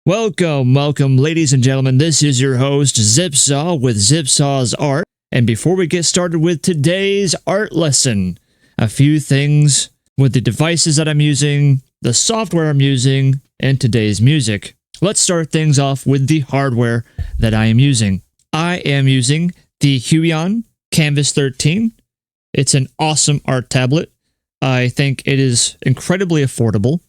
Welcome, ladies and gentlemen. This is your host, Zipsaw, with Zipsaw's Art. And before we get started with today's art lesson, a few things with the devices that I'm using, the software I'm using, and today's music. Let's start things off with the hardware that I am using. I am using the Huion Kamvas 13. It's an awesome art tablet. I think it is incredibly affordable,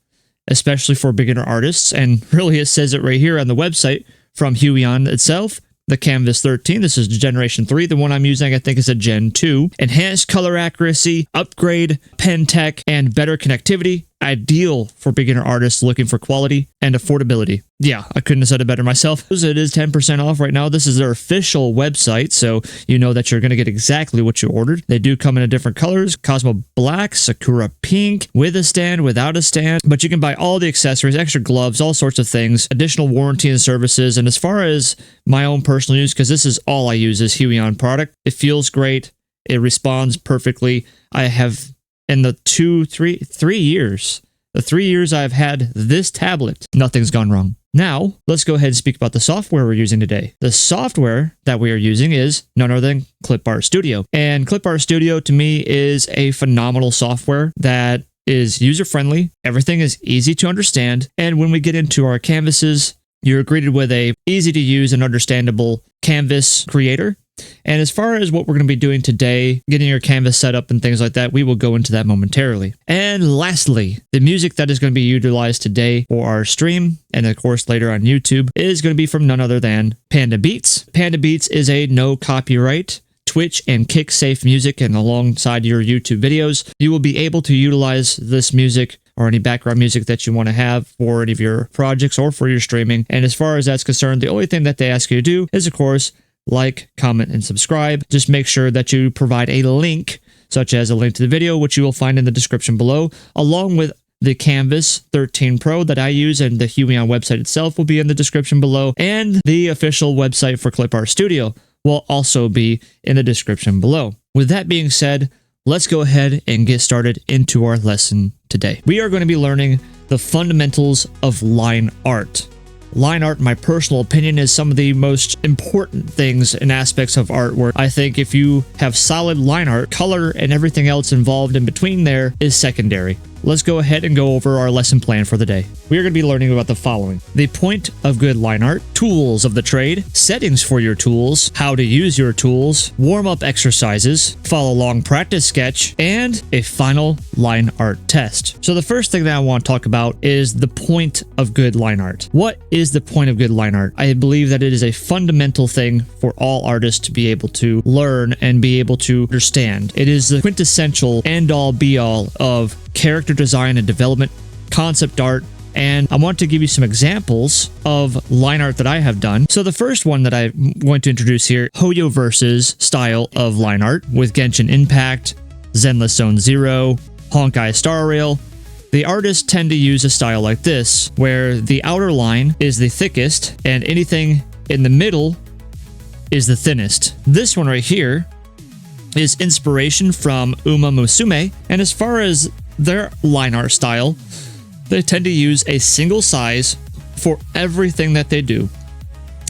especially for beginner artists, and really it says it right here on the website from Huion itself. The Kamvas 13, this is Generation 3. The one I'm using, I think, is a Gen 2. Enhanced color accuracy, upgrade, pen tech, and better connectivity. Ideal for beginner artists looking for quality and affordability. Yeah, I couldn't have said it better myself. It is 10% off right now. This is their official website, so you know that you're going to get exactly what you ordered. They do come in different colors: Cosmo Black, Sakura Pink, with a stand, without a stand. But you can buy all the accessories, extra gloves, all sorts of things, additional warranty and services. And as far as my own personal use, because this is all I use is Huion product, it feels great. It responds perfectly. I have, in the 3 years I've had this tablet, nothing's gone wrong. Now, let's go ahead and speak about the software we're using today. The software that we are using is none other than Clipart Studio. And Clipart Studio, to me, is a phenomenal software that is user-friendly. Everything is easy to understand. And when we get into our canvases, you're greeted with a easy-to-use and understandable canvas creator. And as far as what we're going to be doing today, getting your canvas set up and things like that, we will go into that momentarily. And lastly, the music that is going to be utilized today for our stream, and of course later on YouTube, is going to be from none other than Panda Beats. Panda Beats is a no copyright Twitch and Kick safe music, and alongside your YouTube videos, you will be able to utilize this music or any background music that you want to have for any of your projects or for your streaming. And as far as that's concerned, the only thing that they ask you to do is, of course, like, comment, and subscribe. Just make sure that you provide a link, such as a link to the video, which you will find in the description below, along with the Kamvas 13 Pro that I use, and the Huion website itself will be in the description below, and the official website for Clipart Studio will also be in the description below. With that being said, let's go ahead and get started into our lesson today. We are going to be learning the fundamentals of line art. Line art, in my personal opinion, is some of the most important things and aspects of artwork. I think if you have solid line art, color and everything else involved in between there is secondary. Let's go ahead and go over our lesson plan for the day. We are going to be learning about the following: the point of good line art, tools of the trade, settings for your tools, how to use your tools, warm-up exercises, follow-along practice sketch, and a final line art test. So the first thing that I want to talk about is the point of good line art. What is the point of good line art? I believe that it is a fundamental thing for all artists to be able to learn and be able to understand. It is the quintessential end-all be-all of character design and development, concept art, and I want to give you some examples of line art that I have done. So the first one that I'm going to introduce here, Hoyoverse's style of line art with Genshin Impact, Zenless Zone Zero, Honkai Star Rail. The artists tend to use a style like this, where the outer line is the thickest and anything in the middle is the thinnest. This one right here is inspiration from Uma Musume, and as far as their line art style, they tend to use a single size for everything that they do.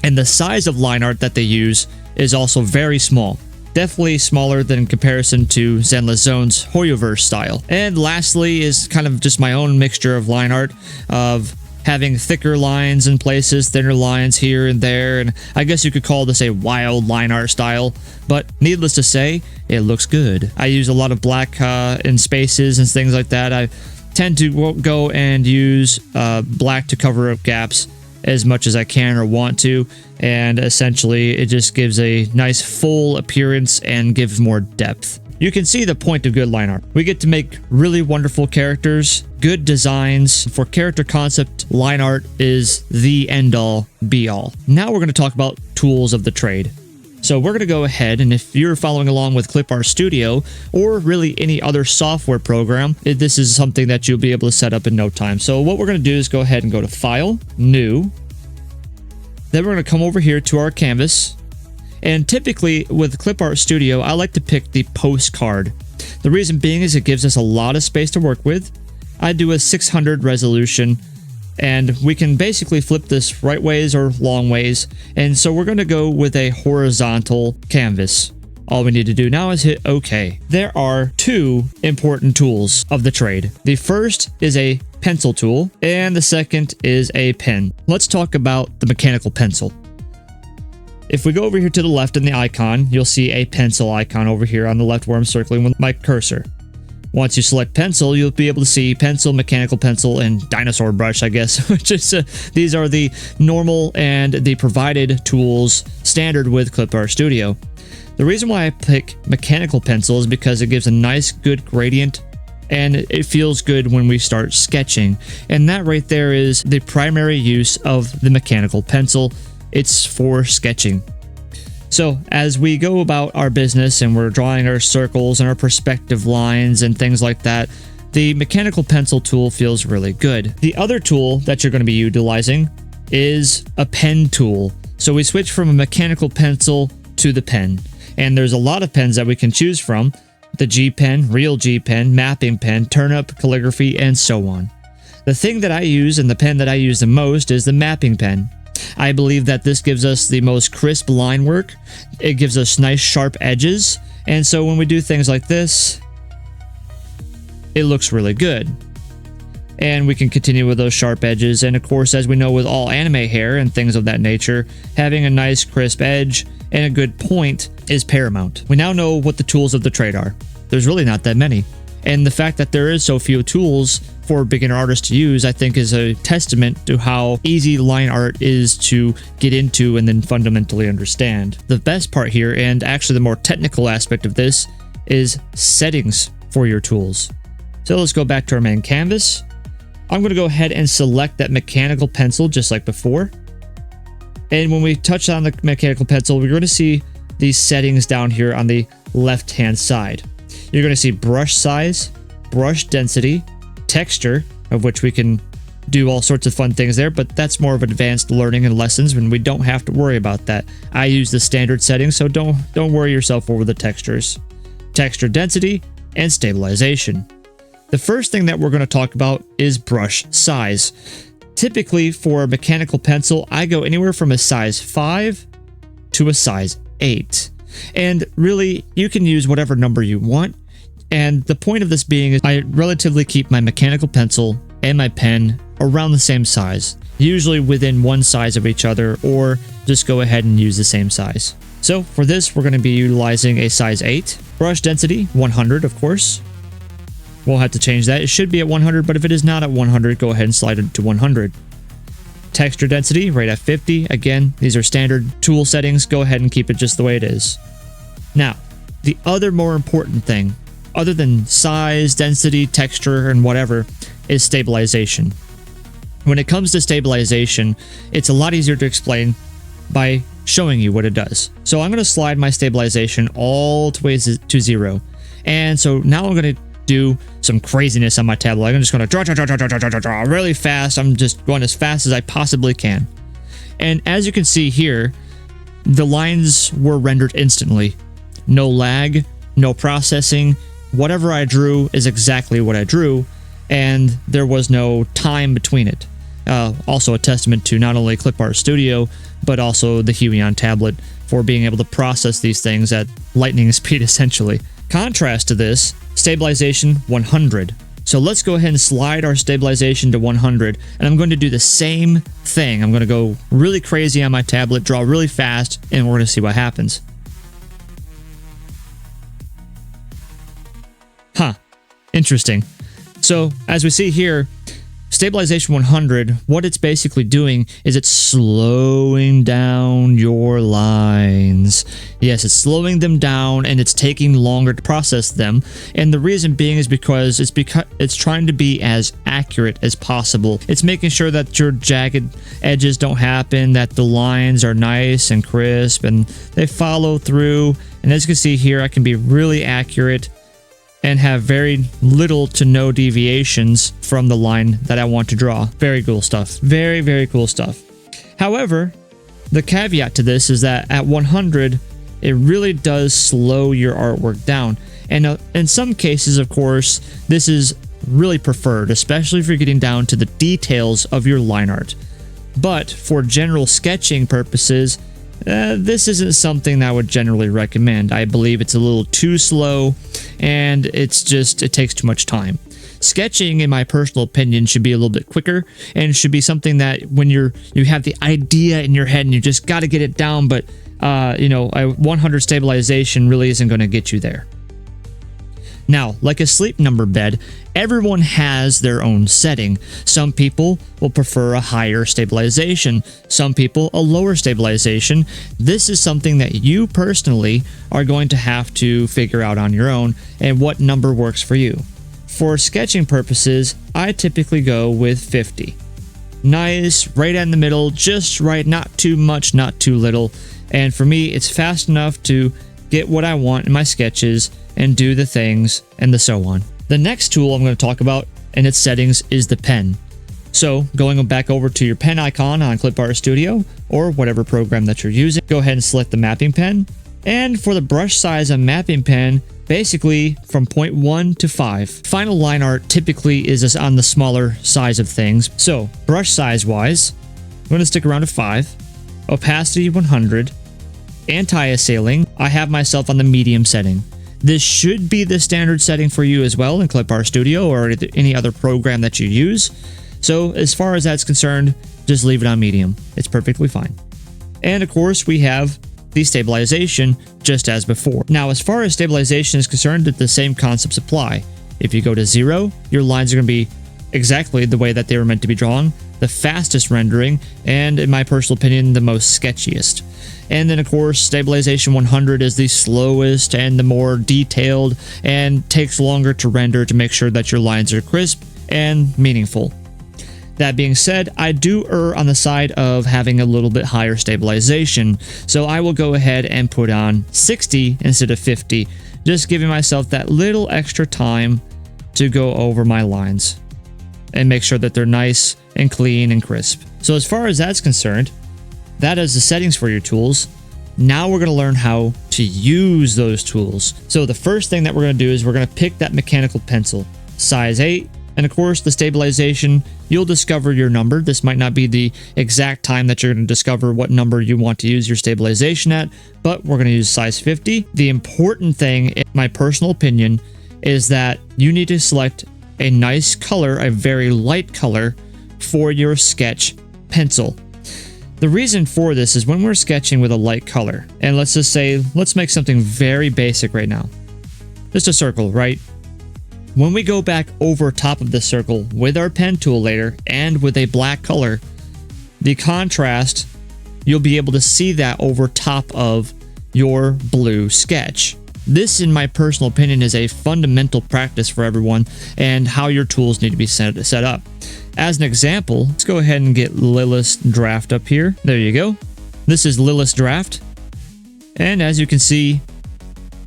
And the size of line art that they use is also very small. Definitely smaller than in comparison to Zenless Zone's Hoyoverse style. And lastly is kind of just my own mixture of line art, of having thicker lines in places, thinner lines here and there, and I guess you could call this a wild line art style, but needless to say, it looks good. I use a lot of black in spaces and things like that. I tend to go and use black to cover up gaps as much as I can or want to, and essentially it just gives a nice full appearance and gives more depth. You can see the point of good line art. We get to make really wonderful characters, good designs. For character concept, line art is the end-all, be-all. Now we're going to talk about tools of the trade. So we're going to go ahead, and if you're following along with Clipart Studio, or really any other software program, this is something that you'll be able to set up in no time. So what we're going to do is go ahead and go to File, New. Then we're going to come over here to our canvas. And typically with Clipart Studio, I like to pick the postcard. The reason being is it gives us a lot of space to work with. I do a 600 resolution And we can basically flip this right ways or long ways. And so we're going to go with a horizontal canvas. All we need to do now is hit OK. There are two important tools of the trade. The first is a pencil tool, and the second is a pen. Let's talk about the mechanical pencil. If we go over here to the left in the icon, you'll see a pencil icon over here on the left where I'm circling with my cursor. Once you select pencil, you'll be able to see pencil, mechanical pencil, and dinosaur brush, I guess, which is these are the normal and the provided tools standard with Clip Art Studio. The reason why I pick mechanical pencil is because it gives a nice, good gradient, and it feels good when we start sketching. And that right there is the primary use of the mechanical pencil. It's for sketching. So as we go about our business and we're drawing our circles and our perspective lines and things like that, the mechanical pencil tool feels really good. The other tool that you're going to be utilizing is a pen tool. So we switch from a mechanical pencil to the pen. And there's a lot of pens that we can choose from. The G pen, real G pen, mapping pen, turnip, calligraphy, and so on. The thing that I use and the pen that I use the most is the mapping pen. I believe that this gives us the most crisp line work. It gives us nice sharp edges. And so when we do things like this, it looks really good. And we can continue with those sharp edges. And of course, as we know with all anime hair and things of that nature, having a nice crisp edge and a good point is paramount. We now know what the tools of the trade are. There's really not that many. And the fact that there is so few tools for beginner artists to use, I think, is a testament to how easy line art is to get into and then fundamentally understand. The best part here, and actually the more technical aspect of this, is settings for your tools. So let's go back to our main canvas. I'm going to go ahead and select that mechanical pencil just like before. And when we touch on the mechanical pencil, we're going to see these settings down here on the left-hand side. You're going to see brush size, brush density, texture, of which we can do all sorts of fun things there, but that's more of advanced learning and lessons when we don't have to worry about that. I use the standard settings, so don't worry yourself over the textures. Texture density and stabilization. The first thing that we're going to talk about is brush size. Typically for a mechanical pencil, I go anywhere from a size 5 to a size 8. And really, you can use whatever number you want. And the point of this being is I relatively keep my mechanical pencil and my pen around the same size, usually within one size of each other, or just go ahead and use the same size. So for this, we're going to be utilizing a size 8. Brush density, 100, of course. We'll have to change that. It should be at 100, but if it is not at 100, go ahead and slide it to 100. Texture density, right at 50. Again, these are standard tool settings. Go ahead and keep it just the way it is. Now, the other more important thing, other than size, density, texture, and whatever, is stabilization. When it comes to stabilization, it's a lot easier to explain by showing you what it does. So I'm going to slide my stabilization all the way to 0. And so now I'm going to do some craziness on my tablet. I'm just going to draw really fast. I'm just going as fast as I possibly can. And as you can see here, the lines were rendered instantly. No lag, no processing. Whatever I drew is exactly what I drew, and there was no time between it. Also a testament to not only Clip Art Studio, but also the Huion tablet for being able to process these things at lightning speed, essentially. Contrast to this, stabilization 100. So let's go ahead and slide our stabilization to 100, and I'm going to do the same thing. I'm going to go really crazy on my tablet, draw really fast, and we're going to see what happens. Huh. Interesting. So, as we see here, stabilization 100, what it's basically doing is it's slowing down your lines. Yes, it's slowing them down and it's taking longer to process them. And the reason being is because it's trying to be as accurate as possible. It's making sure that your jagged edges don't happen, that the lines are nice and crisp and they follow through. And as you can see here, I can be really accurate and have very little to no deviations from the line that I want to draw. Very cool stuff. Very, very cool stuff. However, the caveat to this is that at 100, it really does slow your artwork down. And in some cases, of course, this is really preferred, especially if you're getting down to the details of your line art. But for general sketching purposes, this isn't something that I would generally recommend. I believe it's a little too slow, and it takes too much time. Sketching, in my personal opinion, should be a little bit quicker, and should be something that when you have the idea in your head and you just got to get it down, but a 100 stabilization really isn't going to get you there. Now, like a sleep number bed, everyone has their own setting. Some people will prefer a higher stabilization, some people a lower stabilization. This is something that you personally are going to have to figure out on your own, and what number works for you. For sketching purposes, I typically go with 50. Nice, right in the middle, just right, not too much, not too little. And for me, it's fast enough to get what I want in my sketches and do the things and the so on. The next tool I'm going to talk about in its settings is the pen. So going back over to your pen icon on Clip Art Studio or whatever program that you're using, go ahead and select the mapping pen. And for the brush size of mapping pen, basically from 0.1 to 5. Final line art typically is on the smaller size of things. So brush size wise, I'm going to stick around to 5. Opacity 100. Anti-assailing, I have myself on the medium setting. This should be the standard setting for you as well in Clip Art Studio or any other program that you use. So as far as that's concerned, just leave it on medium. It's perfectly fine. And of course, we have the stabilization just as before. Now, as far as stabilization is concerned, the same concepts apply. If you go to 0, your lines are going to be exactly the way that they were meant to be drawn, the fastest rendering, and in my personal opinion, the most sketchiest. And then of course, stabilization 100 is the slowest and the more detailed and takes longer to render to make sure that your lines are crisp and meaningful. That being said, I do err on the side of having a little bit higher stabilization, so I will go ahead and put on 60 instead of 50, just giving myself that little extra time to go over my lines and make sure that they're nice and clean and crisp. So as far as that's concerned, that is the settings for your tools. Now we're going to learn how to use those tools. So the first thing that we're going to do is we're going to pick that mechanical pencil, size 8, and of course the stabilization, you'll discover your number. This might not be the exact time that you're going to discover what number you want to use your stabilization at, but we're going to use size 50. The important thing, in my personal opinion, is that you need to select a nice color, a very light color for your sketch pencil. The reason for this is when we're sketching with a light color, and let's just say, let's make something very basic right now. Just a circle, right? When we go back over top of the circle with our pen tool later and with a black color, the contrast, you'll be able to see that over top of your blue sketch. This, in my personal opinion, is a fundamental practice for everyone and how your tools need to be set up. As an example, let's go ahead and get Lilith's Draft up here. There you go. This is Lilith's Draft. And as you can see,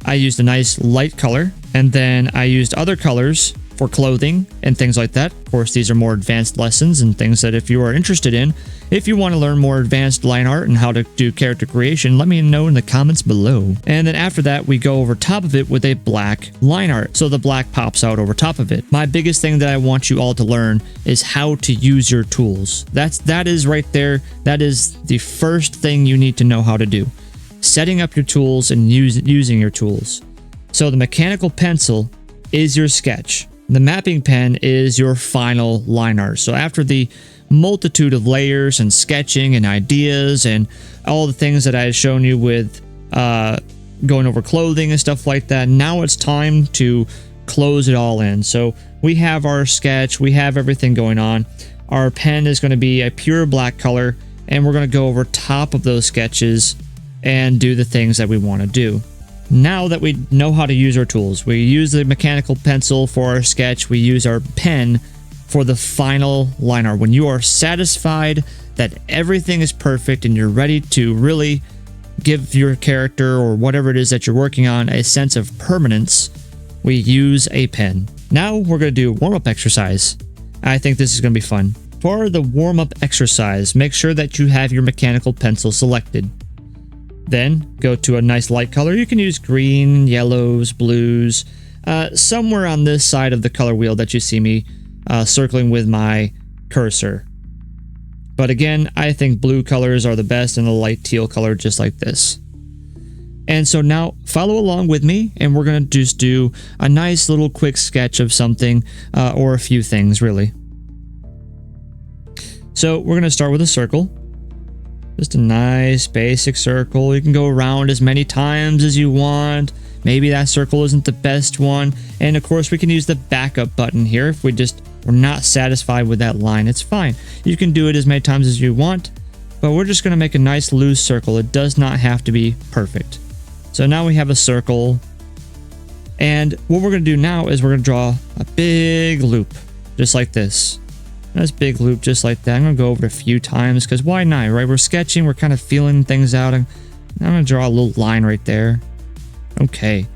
I used a nice light color, and then I used other colors for clothing and things like that. Of course, these are more advanced lessons and things that if you are interested in, if you want to learn more advanced line art and how to do character creation, let me know in the comments below. And then after that, we go over top of it with a black line art. So the black pops out over top of it. My biggest thing that I want you all to learn is how to use your tools. That is right there. That is the first thing you need to know how to do. Setting up your tools and using your tools. So the mechanical pencil is your sketch. The mapping pen is your final line art. So after the multitude of layers and sketching and ideas and all the things that I had shown you with going over clothing and stuff like that, now it's time to close it all in. So we have our sketch, we have everything going on. Our pen is going to be a pure black color, and we're going to go over top of those sketches and do the things that we want to do. Now that we know how to use our tools, we use the mechanical pencil for our sketch, we use our pen for the final line art. When you are satisfied that everything is perfect and you're ready to really give your character or whatever it is that you're working on a sense of permanence, we use a pen. Now we're going to do a warm-up exercise. I think this is going to be fun. For the warm-up exercise, make sure that you have your mechanical pencil selected. Then go to a nice light color. You can use green, yellows, blues, somewhere on this side of the color wheel that you see me circling with my cursor. But again, I think blue colors are the best and a light teal color just like this. And so now follow along with me and we're going to just do a nice little quick sketch of something or a few things really. So we're going to start with a circle. Just a nice basic circle. You can go around as many times as you want. Maybe that circle isn't the best one. And of course we can use the backup button here if we're not satisfied with that line. It's fine. You can do it as many times as you want, but we're just going to make a nice loose circle. It does not have to be perfect. So now we have a circle. And what we're going to do now is we're going to draw a big loop, just like this. Nice big loop, just like that. I'm going to go over it a few times because why not, right? We're sketching, we're kind of feeling things out. And I'm going to draw a little line right there. Okay.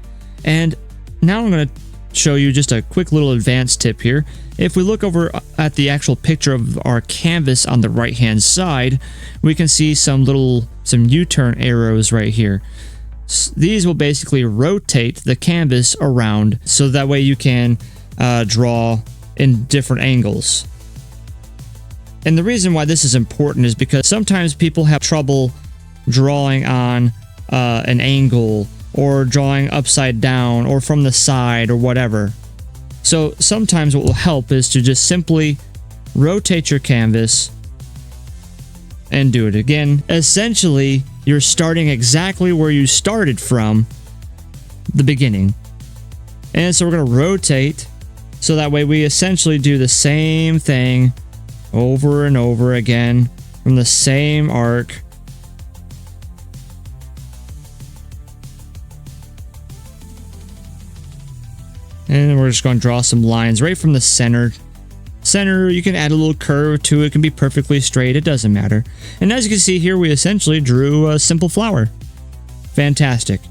And now I'm going to show you just a quick little advanced tip here. If we look over at the actual picture of our canvas on the right hand side, we can see some U-turn arrows right here. These will basically rotate the canvas around so that way you can draw in different angles. And the reason why this is important is because sometimes people have trouble drawing on an angle or drawing upside down or from the side or whatever. So sometimes what will help is to just simply rotate your canvas and do it again. Essentially, you're starting exactly where you started from the beginning. And so we're going to rotate so that way we essentially do the same thing over and over again from the same arc. And we're just going to draw some lines right from the center. You can add a little curve to it. It can be perfectly straight. It doesn't matter. And as you can see here, we essentially drew a simple flower. Fantastic.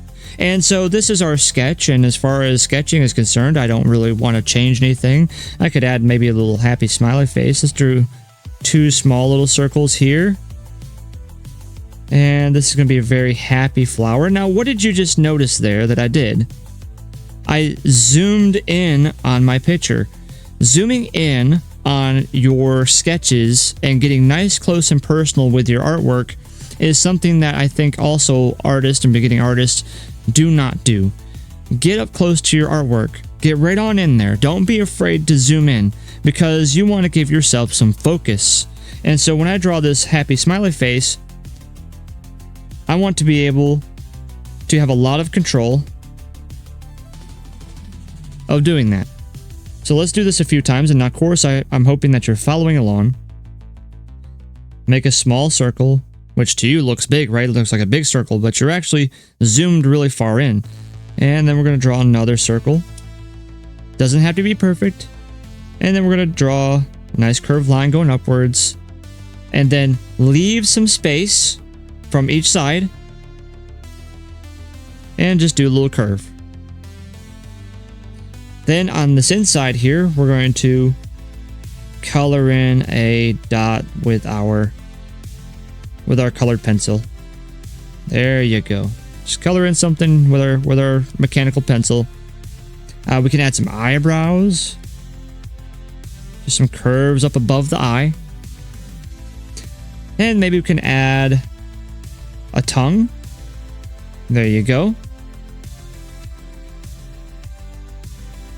And so this is our sketch. And as far as sketching is concerned, I don't really want to change anything. I could add maybe a little happy smiley face. Let's draw 2 small little circles here. And this is going to be a very happy flower. Now, what did you just notice there that I did? I zoomed in on my picture. Zooming in on your sketches and getting nice, close, and personal with your artwork is something that I think also artists and beginning artists do not do. Get up close to your artwork. Get right on in there. Don't be afraid to zoom in because you want to give yourself some focus. And so when I draw this happy smiley face, I want to be able to have a lot of control of doing that. So let's do this a few times, and of course I'm hoping that you're following along. Make a small circle, which to you looks big, right? It looks like a big circle, but you're actually zoomed really far in. And then we're going to draw another circle. Doesn't have to be perfect. And then we're going to draw a nice curved line going upwards. And then leave some space from each side. And just do a little curve. Then on this inside here, we're going to color in a dot with our colored pencil. There you go. Just color in something with our mechanical pencil. We can add some eyebrows. Just some curves up above the eye. And maybe we can add a tongue. There you go.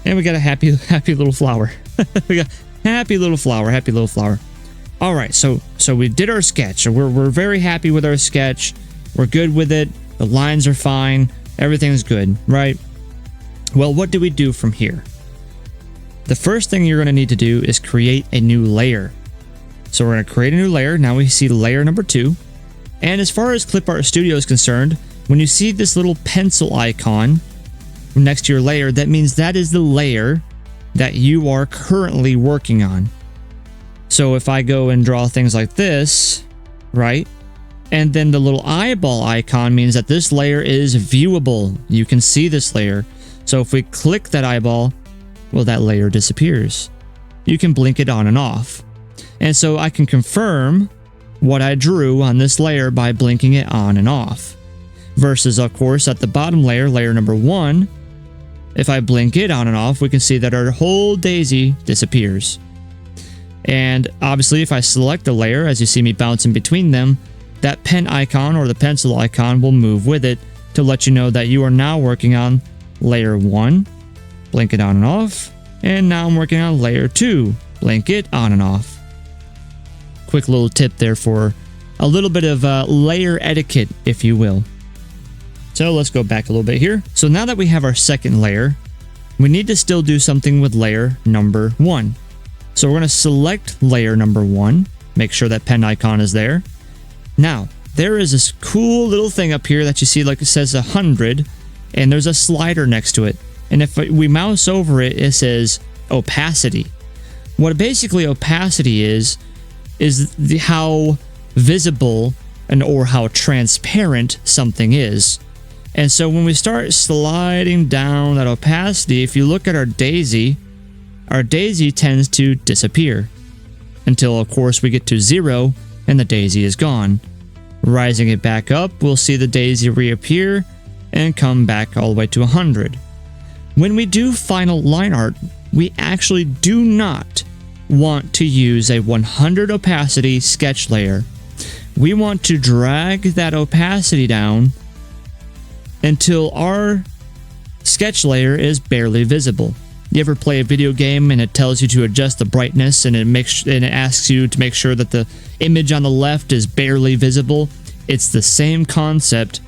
And we got a happy little flower. We got happy little flower. All right, so we did our sketch. We're very happy with our sketch. We're good with it. The lines are fine. Everything's good, right? Well, what do we do from here? The first thing you're going to need to do is create a new layer. So we're going to create a new layer. Now we see layer number 2. And as far as ClipArt Studio is concerned, when you see this little pencil icon next to your layer, that means that is the layer that you are currently working on. So if I go and draw things like this, right? And then the little eyeball icon means that this layer is viewable. You can see this layer. So if we click that eyeball, well, that layer disappears. You can blink it on and off. And so I can confirm what I drew on this layer by blinking it on and off. Versus, of course, at the bottom layer, layer number 1, if I blink it on and off, we can see that our whole daisy disappears. And obviously, if I select a layer, as you see me bouncing between them, that pen icon or the pencil icon will move with it to let you know that you are now working on layer 1, blink it on and off, and now I'm working on layer 2, blink it on and off. Quick little tip there for a little bit of layer etiquette, if you will. So let's go back a little bit here. So now that we have our second layer, we need to still do something with layer number 1. So we're going to select layer number 1, make sure that pen icon is there. Now, there is this cool little thing up here that you see, like it says 100, and there's a slider next to it. And if we mouse over it, it says opacity. What basically opacity is how visible or how transparent something is. And so when we start sliding down that opacity, if you look at our daisy tends to disappear until, of course, we get to 0 and the daisy is gone. Rising it back up, we'll see the daisy reappear and come back all the way to 100. When we do final line art, we actually do not want to use a 100 opacity sketch layer. We want to drag that opacity down until our sketch layer is barely visible. You ever play a video game and it tells you to adjust the brightness and it asks you to make sure that the image on the left is barely visible? It's the same concept.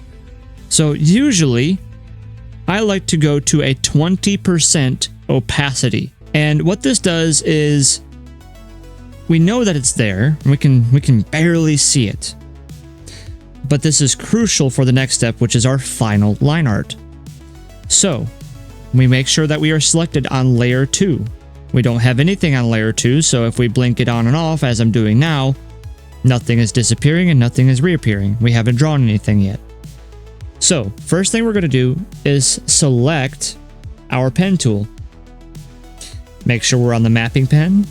So usually, I like to go to a 20% opacity. And what this does is we know that it's there. We can barely see it. But this is crucial for the next step, which is our final line art. So we make sure that we are selected on layer 2. We don't have anything on layer 2, so if we blink it on and off, as I'm doing now, nothing is disappearing and nothing is reappearing. We haven't drawn anything yet. So first thing we're going to do is select our pen tool. Make sure we're on the mapping pen.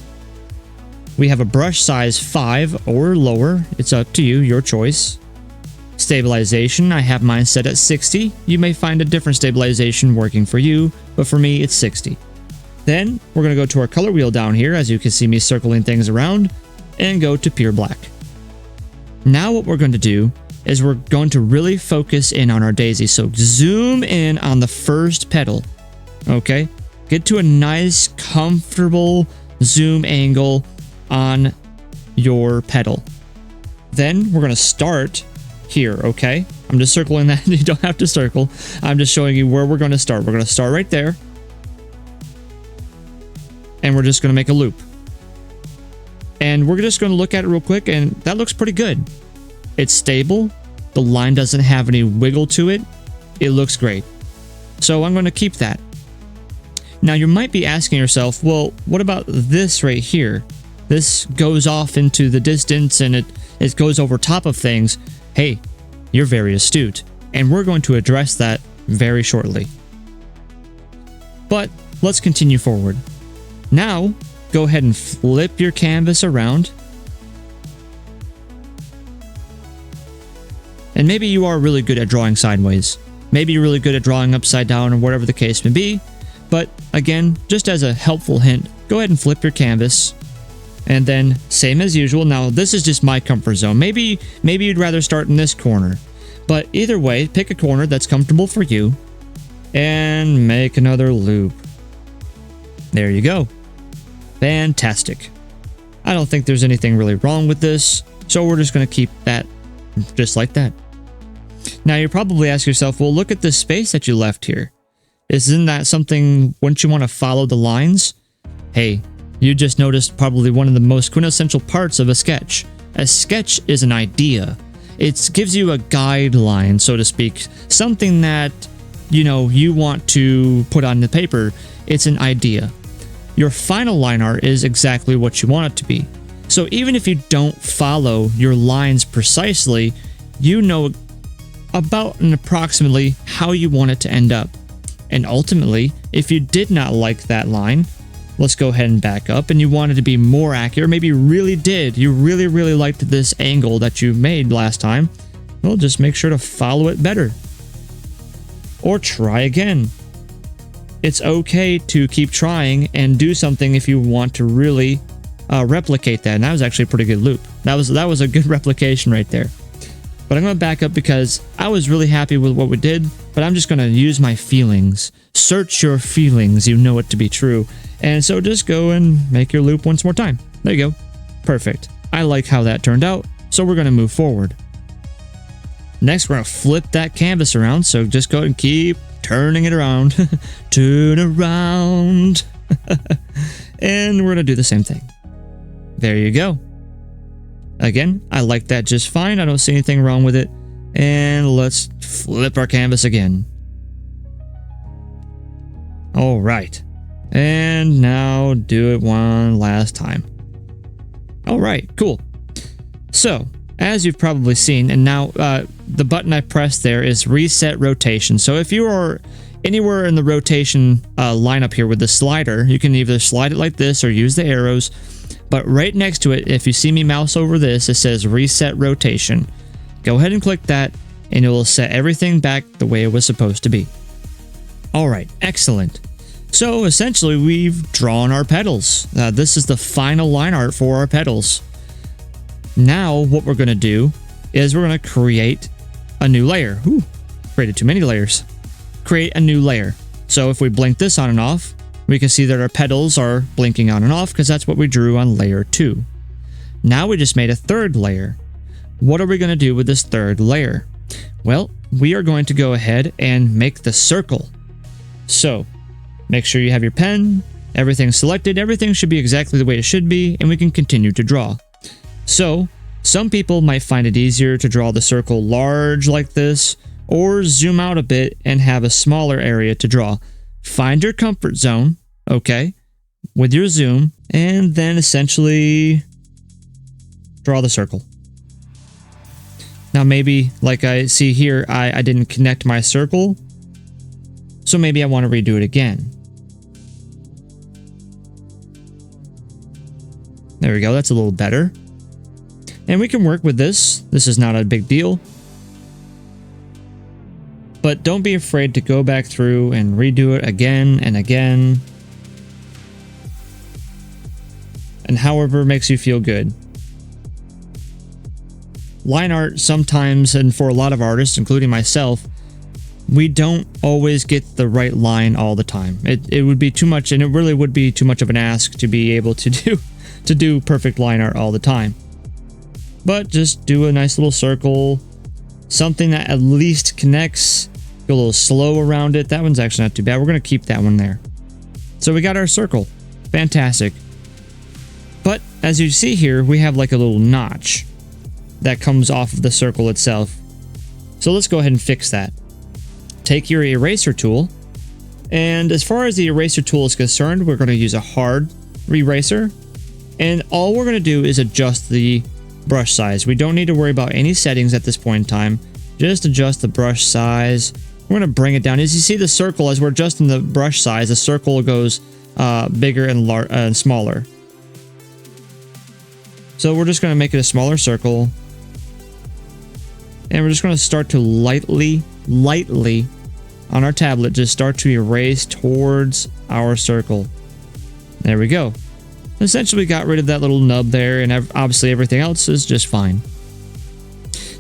We have a brush size 5 or lower. It's up to you, your choice. Stabilization, I have mine set at 60. You may find a different stabilization working for you, but for me, it's 60. Then we're going to go to our color wheel down here, as you can see me circling things around, and go to pure black. Now what we're going to do is we're going to really focus in on our daisy. So zoom in on the first petal, okay? Get to a nice, comfortable zoom angle on your petal. Then we're going to start here, okay? I'm just circling that. You don't have to circle. I'm just showing you where we're going to start. We're going to start right there. And we're just going to make a loop. And we're just going to look at it real quick, and that looks pretty good. It's stable. The line doesn't have any wiggle to it. It looks great. So I'm going to keep that. Now you might be asking yourself, well, what about this right here? This goes off into the distance and it goes over top of things. Hey, you're very astute, and we're going to address that very shortly. But let's continue forward. Now, go ahead and flip your canvas around. And maybe you are really good at drawing sideways. Maybe you're really good at drawing upside down or whatever the case may be. But again, just as a helpful hint, go ahead and flip your canvas. And then, same as usual. Now, this is just my comfort zone. Maybe you'd rather start in this corner. But either way, pick a corner that's comfortable for you. And make another loop. There you go. Fantastic. I don't think there's anything really wrong with this. So we're just going to keep that just like that. Now, you probably ask yourself, well, look at this space that you left here. Isn't that something, wouldn't you want to follow the lines? Hey, you just noticed probably one of the most quintessential parts of a sketch. A sketch is an idea. It gives you a guideline, so to speak. Something that, you want to put on the paper. It's an idea. Your final line art is exactly what you want it to be. So even if you don't follow your lines precisely, you know about and approximately how you want it to end up. And ultimately, if you did not like that line, let's go ahead and back up, and you wanted to be more accurate, maybe you really did, you really liked this angle that you made last time, well, just make sure to follow it better. Or try again. it's okay to keep trying and do something if you want to really replicate that. And that was actually a pretty good loop. That was a good replication right there. But I'm going to back up because I was really happy with what we did, but I'm just going to use my feelings. Search your feelings, you know it to be true. And so just go and make your loop once more time. There you go. Perfect. I like how that turned out, so we're going to move forward. Next, we're going to flip that canvas around, so just go and keep turning it around. Turn around. And we're going to do the same thing. There you go. Again, I like that just fine. I don't see anything wrong with it. And let's flip our canvas again. All right. And now do it one last time. All right, cool. So, as you've probably seen, and now the button I pressed there is reset rotation. So if you are anywhere in the rotation lineup here with the slider, you can either slide it like this or use the arrows. But right next to it, if you see me mouse over this, it says reset rotation. Go ahead and click that, and it will set everything back the way it was supposed to be. All right, excellent. So essentially, we've drawn our pedals. This is the final line art for our pedals. Now, what we're going to do is we're going to create a new layer. Ooh, created too many layers. Create a new layer. So if we blink this on and off, we can see that our pedals are blinking on and off because that's what we drew on layer 2. Now we just made a third layer. What are we going to do with this third layer? Well, we are going to go ahead and make the circle. So, make sure you have your pen, everything selected, everything should be exactly the way it should be, and we can continue to draw. So, some people might find it easier to draw the circle large like this, or zoom out a bit and have a smaller area to draw. Find your comfort zone, okay, with your zoom, and then essentially draw the circle. Now maybe, like I see here, I didn't connect my circle, so maybe I want to redo it again. There we go, that's a little better. And we can work with this. This is not a big deal. But don't be afraid to go back through and redo it again and again. And however makes you feel good. Line art sometimes, and for a lot of artists, including myself, we don't always get the right line all the time. It would be too much, and it really would be too much of an ask to be able to do perfect line art all the time. But just do a nice little circle, something that at least connects. Go a little slow around it. That one's actually not too bad. We're going to keep that one there. So we got our circle. Fantastic. But as you see here, we have like a little notch that comes off of the circle itself. So let's go ahead and fix that. Take your eraser tool. And as far as the eraser tool is concerned, we're going to use a hard eraser. And all we're going to do is adjust the brush size. We don't need to worry about any settings at this point in time. Just adjust the brush size. We're going to bring it down. As you see the circle, as we're adjusting the brush size, the circle goes bigger and smaller. So we're just going to make it a smaller circle. And we're just going to start to lightly on our tablet, just start to erase towards our circle. There we go. Essentially, we got rid of that little nub there, and obviously everything else is just fine.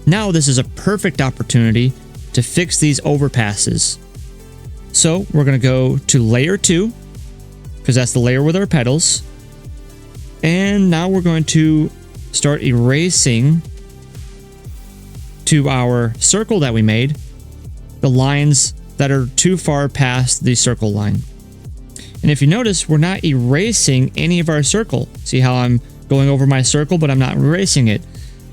Now this is a perfect opportunity to fix these overpasses. So we're going to go to layer 2, because that's the layer with our pedals. And now we're going to start erasing to our circle that we made the lines that are too far past the circle line. And if you notice, we're not erasing any of our circle. See how I'm going over my circle, but I'm not erasing it.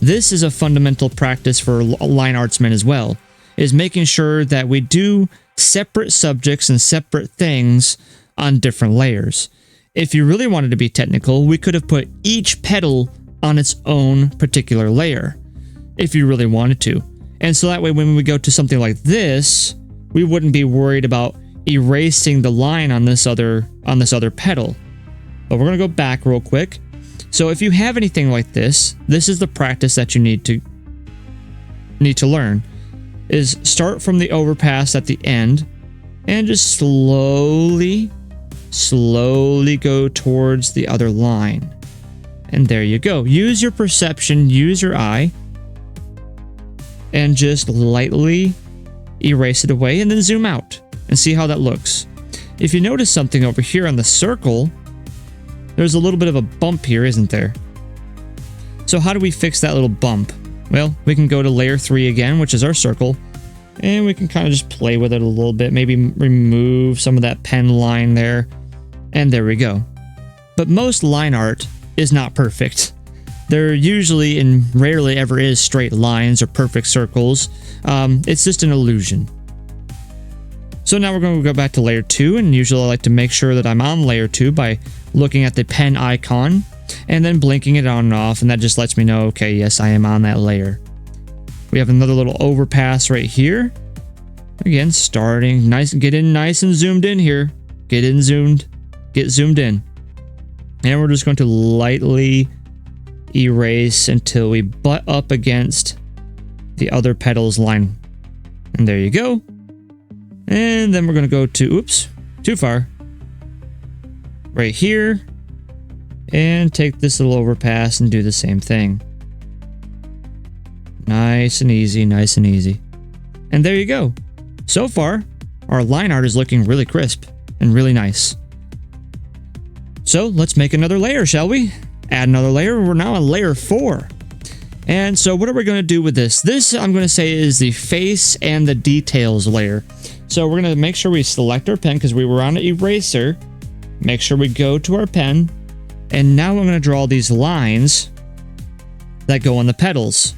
This is a fundamental practice for line artsmen as well, is making sure that we do separate subjects and separate things on different layers. If you really wanted to be technical, we could have put each petal on its own particular layer, if you really wanted to. And so that way, when we go to something like this, we wouldn't be worried about erasing the line on this other petal. But we're going to go back real quick. So if you have anything like this, this is the practice that you need to learn, is start from the overpass at the end And just slowly go towards the other line. And there you go. Use your perception, use your eye, and just lightly erase it away and then zoom out and see how that looks. If you notice something over here on the circle, there's a little bit of a bump here, isn't there? So how do we fix that little bump? Well, we can go to layer 3 again, which is our circle, and we can kind of just play with it a little bit, maybe remove some of that pen line there, and there we go. But most line art is not perfect. There usually and rarely ever is straight lines or perfect circles. It's just an illusion. So now we're going to go back to layer 2, and usually I like to make sure that I'm on layer 2 by looking at the pen icon and then blinking it on and off, and that just lets me know, okay, yes, I am on that layer. We have another little overpass right here. Again, starting nice, get in nice and zoomed in here. Get zoomed in. And we're just going to lightly erase until we butt up against the other petal's line. And there you go. And then we're going to go to, oops, too far. Right here. And take this little overpass and do the same thing. Nice and easy, nice and easy. And there you go. So far, our line art is looking really crisp and really nice. So let's make another layer, shall we? Add another layer. We're now on layer 4. And so what are we going to do with this? This, I'm going to say, is the face and the details layer. So we're going to make sure we select our pen because we were on an eraser. Make sure we go to our pen. And now I'm going to draw these lines that go on the petals.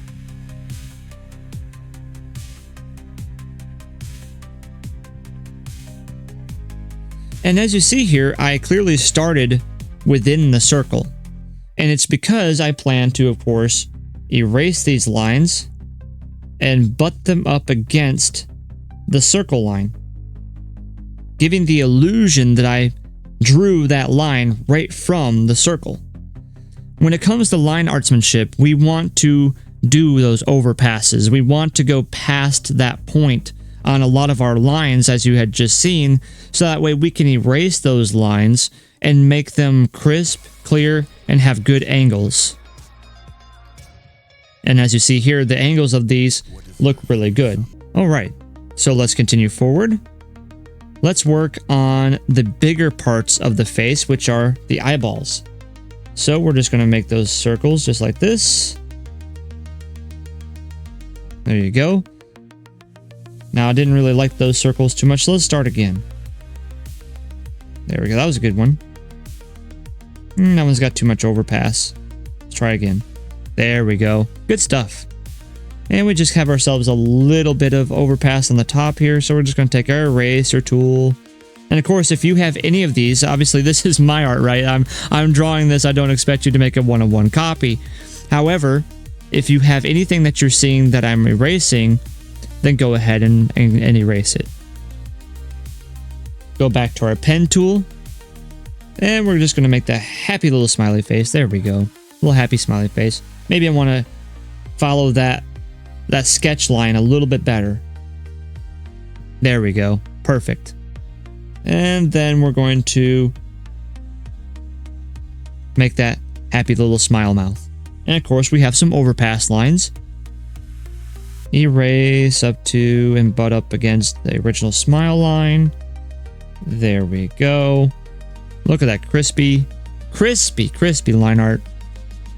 And as you see here, I clearly started within the circle. And it's because I plan to, of course, erase these lines and butt them up against the circle line, giving the illusion that I drew that line right from the circle. When it comes to line artsmanship, we want to do those overpasses. We want to go past that point on a lot of our lines, as you had just seen, so that way we can erase those lines and make them crisp, clear, and have good angles. And as you see here, the angles of these look really good. All right, so let's continue forward. Let's work on the bigger parts of the face, which are the eyeballs. So we're just going to make those circles just like this. There you go. Now, I didn't really like those circles too much, so let's start again. There we go. That was a good one. That one's got too much overpass. Let's try again. There we go. Good stuff. And we just have ourselves a little bit of overpass on the top here, so we're just going to take our eraser tool. And of course, if you have any of these, obviously this is my art, right? I'm drawing this. I don't expect you to make a one-of-one copy. However, if you have anything that you're seeing that I'm erasing, then go ahead and erase it. Go back to our pen tool. And we're just going to make that happy little smiley face. There we go. Little happy smiley face. Maybe I want to follow that sketch line a little bit better. There we go. Perfect. And then we're going to make that happy little smile mouth. And of course, we have some overpass lines. Erase up to and butt up against the original smile line. There we go. Look at that crispy line art.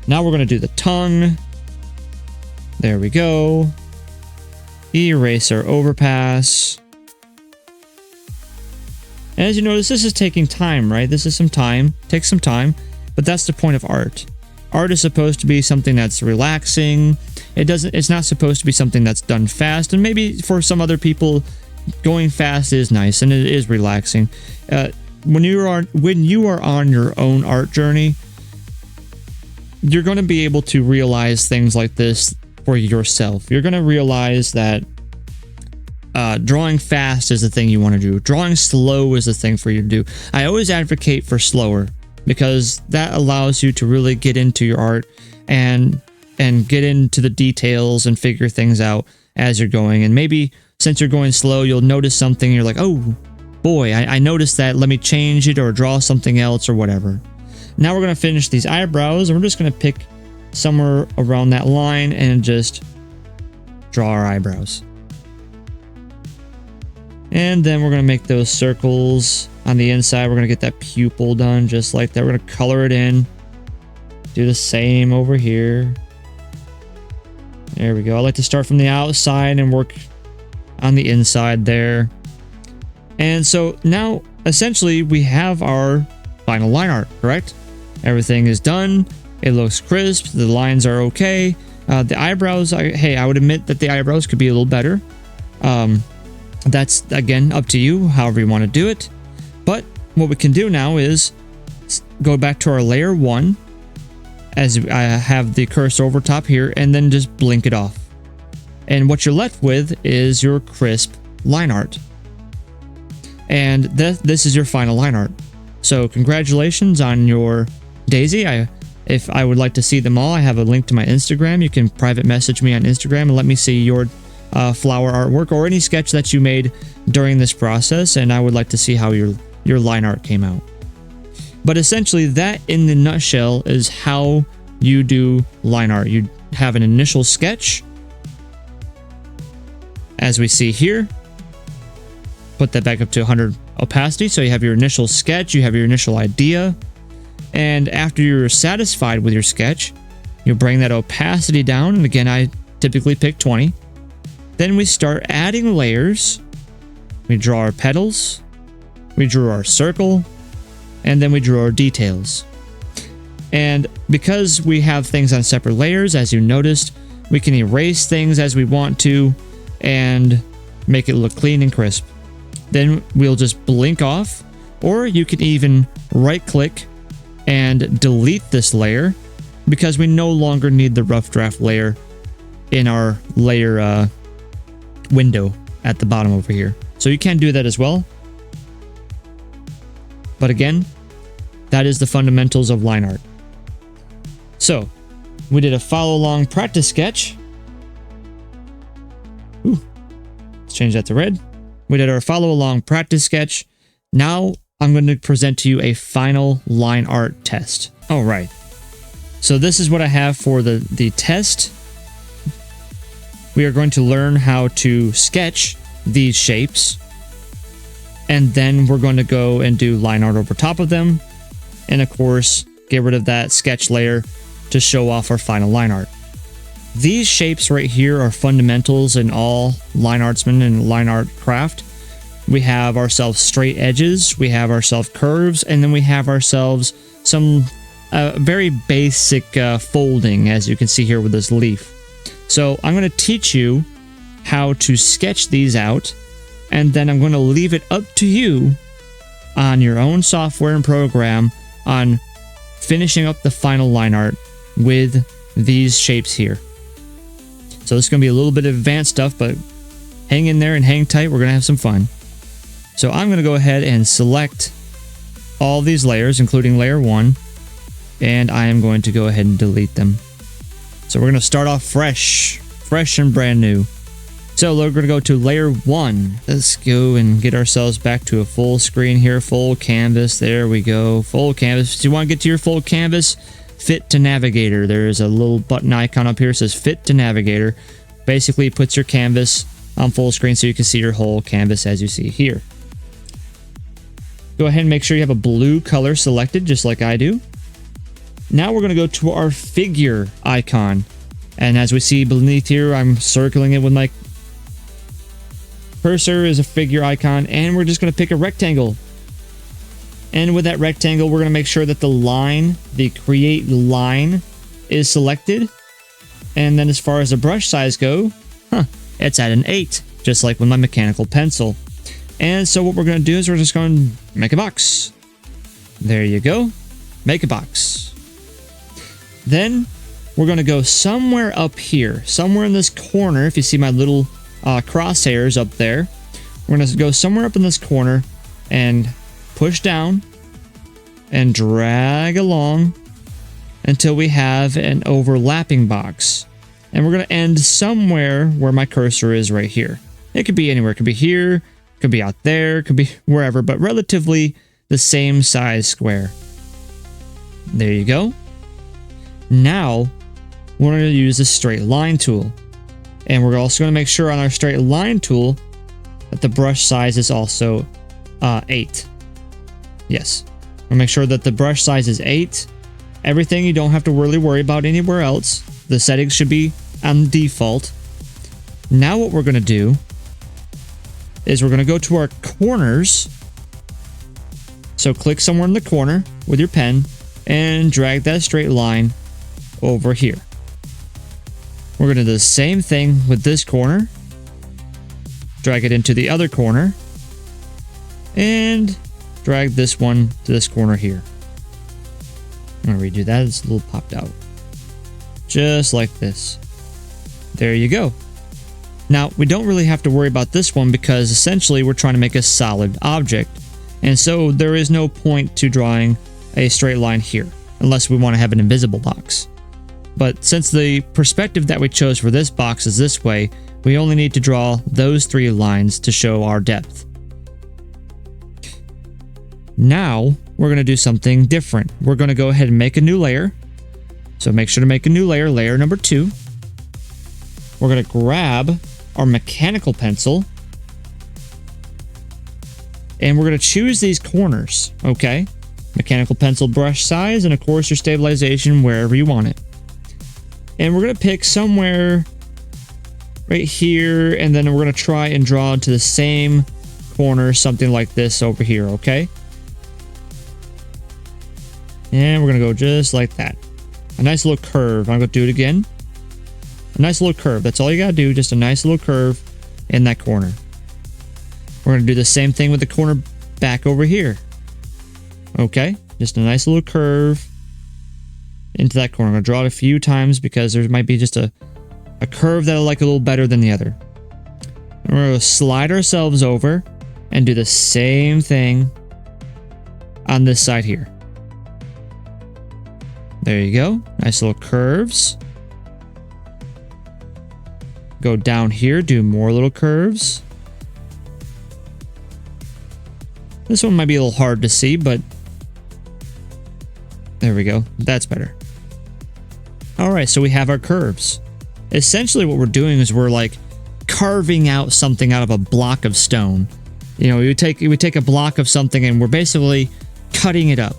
Now we're going to do the tongue. There we go. Erase our overpass. And as you notice, this is taking time, right? This is some time. Takes some time. But that's the point of art. Art is supposed to be something that's relaxing. It's not supposed to be something that's done fast. And maybe for some other people, going fast is nice and it is relaxing. When you are on your own art journey, you're going to be able to realize things like this for yourself. You're going to realize that drawing fast is the thing you want to do. Drawing slow is the thing for you to do. I always advocate for slower because that allows you to really get into your art and get into the details and figure things out as you're going. And maybe since you're going slow, you'll notice something and you're like, oh, boy, I noticed that. Let me change it or draw something else or whatever. Now we're going to finish these eyebrows, and we're just going to pick somewhere around that line and just draw our eyebrows. And then we're going to make those circles on the inside. We're going to get that pupil done just like that. We're going to color it in. Do the same over here. There we go. I like to start from the outside and work on the inside there. And so now essentially we have our final line art, correct? Everything is done. It looks crisp. The lines are okay. The eyebrows, I would admit that the eyebrows could be a little better. That's, again, up to you, however you want to do it. But what we can do now is go back to our layer 1, as I have the cursor over top here, and then just blink it off. And what you're left with is your crisp line art. And this is your final line art. So congratulations on your daisy. If I would like to see them all, I have a link to my Instagram. You can private message me on Instagram and let me see your flower artwork or any sketch that you made during this process, and I would like to see how your line art came out. But essentially, that in the nutshell is how you do line art. You have an initial sketch, as we see here. Put that back up to 100 opacity, so you have your initial sketch, you have your initial idea, and after you're satisfied with your sketch, you bring that opacity down, and again, I typically pick 20. Then we start adding layers. We draw our petals, we drew our circle, and then we drew our details. And because we have things on separate layers, as you noticed, we can erase things as we want to and make it look clean and crisp. Then we'll just blink off, or you can even right click and delete this layer because we no longer need the rough draft layer in our layer window at the bottom over here. So you can do that as well. But again, that is the fundamentals of line art. So we did a follow along practice sketch. Ooh, let's change that to red. We did our follow along practice sketch. Now I'm going to present to you a final line art test. All right. So this is what I have for the test. We are going to learn how to sketch these shapes, and then we're going to go and do line art over top of them, and of course get rid of that sketch layer to show off our final line art. These shapes right here are fundamentals in all line artsmen and line art craft. We have ourselves straight edges, we have ourselves curves, and then we have ourselves some very basic folding, as you can see here with this leaf. So I'm going to teach you how to sketch these out, and then I'm going to leave it up to you on your own software and program on finishing up the final line art with these shapes here. So this is going to be a little bit of advanced stuff, but hang in there and hang tight. We're going to have some fun. So I'm going to go ahead and select all these layers, including layer 1, and I am going to go ahead and delete them. So we're going to start off fresh and brand new. So we're going to go to layer 1. Let's go and get ourselves back to a full screen here, full canvas. There we go, full canvas. If you want to get to your full canvas, fit to navigator. There is a little button icon up here that says fit to navigator. Basically it puts your canvas on full screen so you can see your whole canvas as you see here. Go ahead and make sure you have a blue color selected, just like I do. Now we're going to go to our figure icon. And as we see beneath here, I'm circling it with my cursor is a figure icon, and we're just going to pick a rectangle. And with that rectangle, we're going to make sure that the line, the create line, is selected. And then as far as the brush size go, it's at an 8, just like with my mechanical pencil. And so what we're going to do is we're just going to make a box. There you go. Make a box. Then we're going to go somewhere up here, somewhere in this corner. If you see my little crosshairs up there, we're going to go somewhere up in this corner and push down and drag along until we have an overlapping box. And we're going to end somewhere where my cursor is right here. It could be anywhere. It could be here. It Could be out there, could be wherever, but relatively the same size square. There you go. Now, we're going to use the straight line tool. And we're also going to make sure on our straight line tool that the brush size is also 8. Yes. We'll make sure that the brush size is 8. Everything you don't have to really worry about anywhere else. The settings should be on default. Now what we're going to do is we're going to go to our corners. So click somewhere in the corner with your pen and drag that straight line over here. We're going to do the same thing with this corner. Drag it into the other corner. And drag this one to this corner here. I'm going to redo that. It's a little popped out. Just like this. There you go. Now, we don't really have to worry about this one because essentially we're trying to make a solid object. And so there is no point to drawing a straight line here, unless we want to have an invisible box. But since the perspective that we chose for this box is this way, we only need to draw those 3 lines to show our depth. Now, we're going to do something different. We're going to go ahead and make a new layer. So make sure to make a new layer, layer number 2. We're going to grab our mechanical pencil. And we're going to choose these corners, okay? Mechanical pencil brush size, and of course your stabilization wherever you want it. And we're going to pick somewhere right here, and then we're going to try and draw to the same corner, something like this over here, okay? And we're going to go just like that. A nice little curve. I'm going to do it again. A nice little curve. That's all you got to do. Just a nice little curve in that corner. We're going to do the same thing with the corner back over here. Okay. Just a nice little curve into that corner. I'm going to draw it a few times because there might be just a curve that I like a little better than the other. And we're going to slide ourselves over and do the same thing on this side here. There you go. Nice little curves. Go down here, do more little curves. This one might be a little hard to see, but there we go. That's better. Alright, so we have our curves. Essentially what we're doing is we're like carving out something out of a block of stone. You know, we take a block of something and we're basically cutting it up.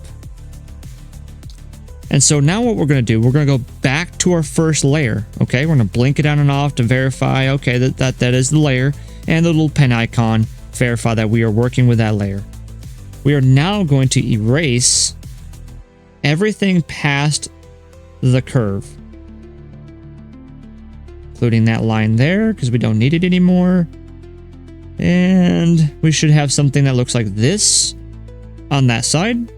And so now what we're going to do, we're going to go back to our first layer. Okay, we're going to blink it on and off to verify, okay, that is the layer. And the little pen icon, verify that we are working with that layer. We are now going to erase everything past the curve. Including that line there, because we don't need it anymore. And we should have something that looks like this on that side.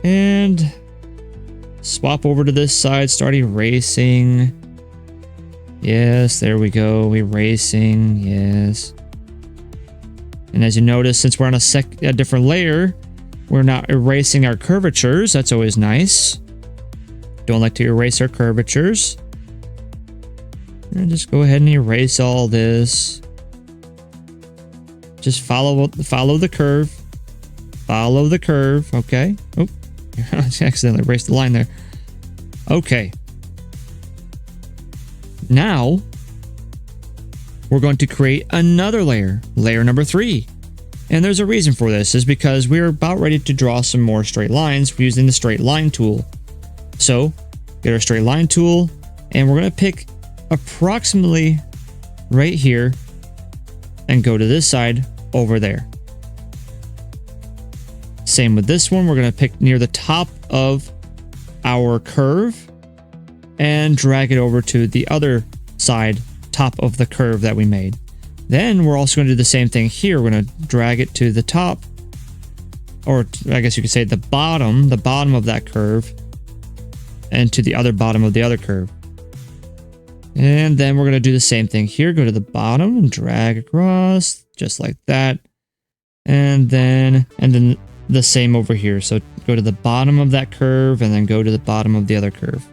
And swap over to this side, start erasing. Yes, there we go, erasing, yes. And as you notice, since we're on a different layer, we're not erasing our curvatures. That's always nice. Don't like to erase our curvatures. And just go ahead and erase all this. Just follow the curve. Follow the curve, okay. Oh. I accidentally erased the line there. Okay. Now, we're going to create another layer. Layer number 3. And there's a reason for this. Is because we're about ready to draw some more straight lines using the straight line tool. So, get our straight line tool. And we're going to pick approximately right here. And go to this side over there. Same with this one. We're going to pick near the top of our curve and drag it over to the other side, top of the curve that we made. Then we're also going to do the same thing here. We're going to drag it to the top, or I guess you could say the bottom of that curve, and to the other bottom of the other curve. And then we're going to do the same thing here. Go to the bottom and drag across just like that. And then the same over here. So go to the bottom of that curve and then go to the bottom of the other curve.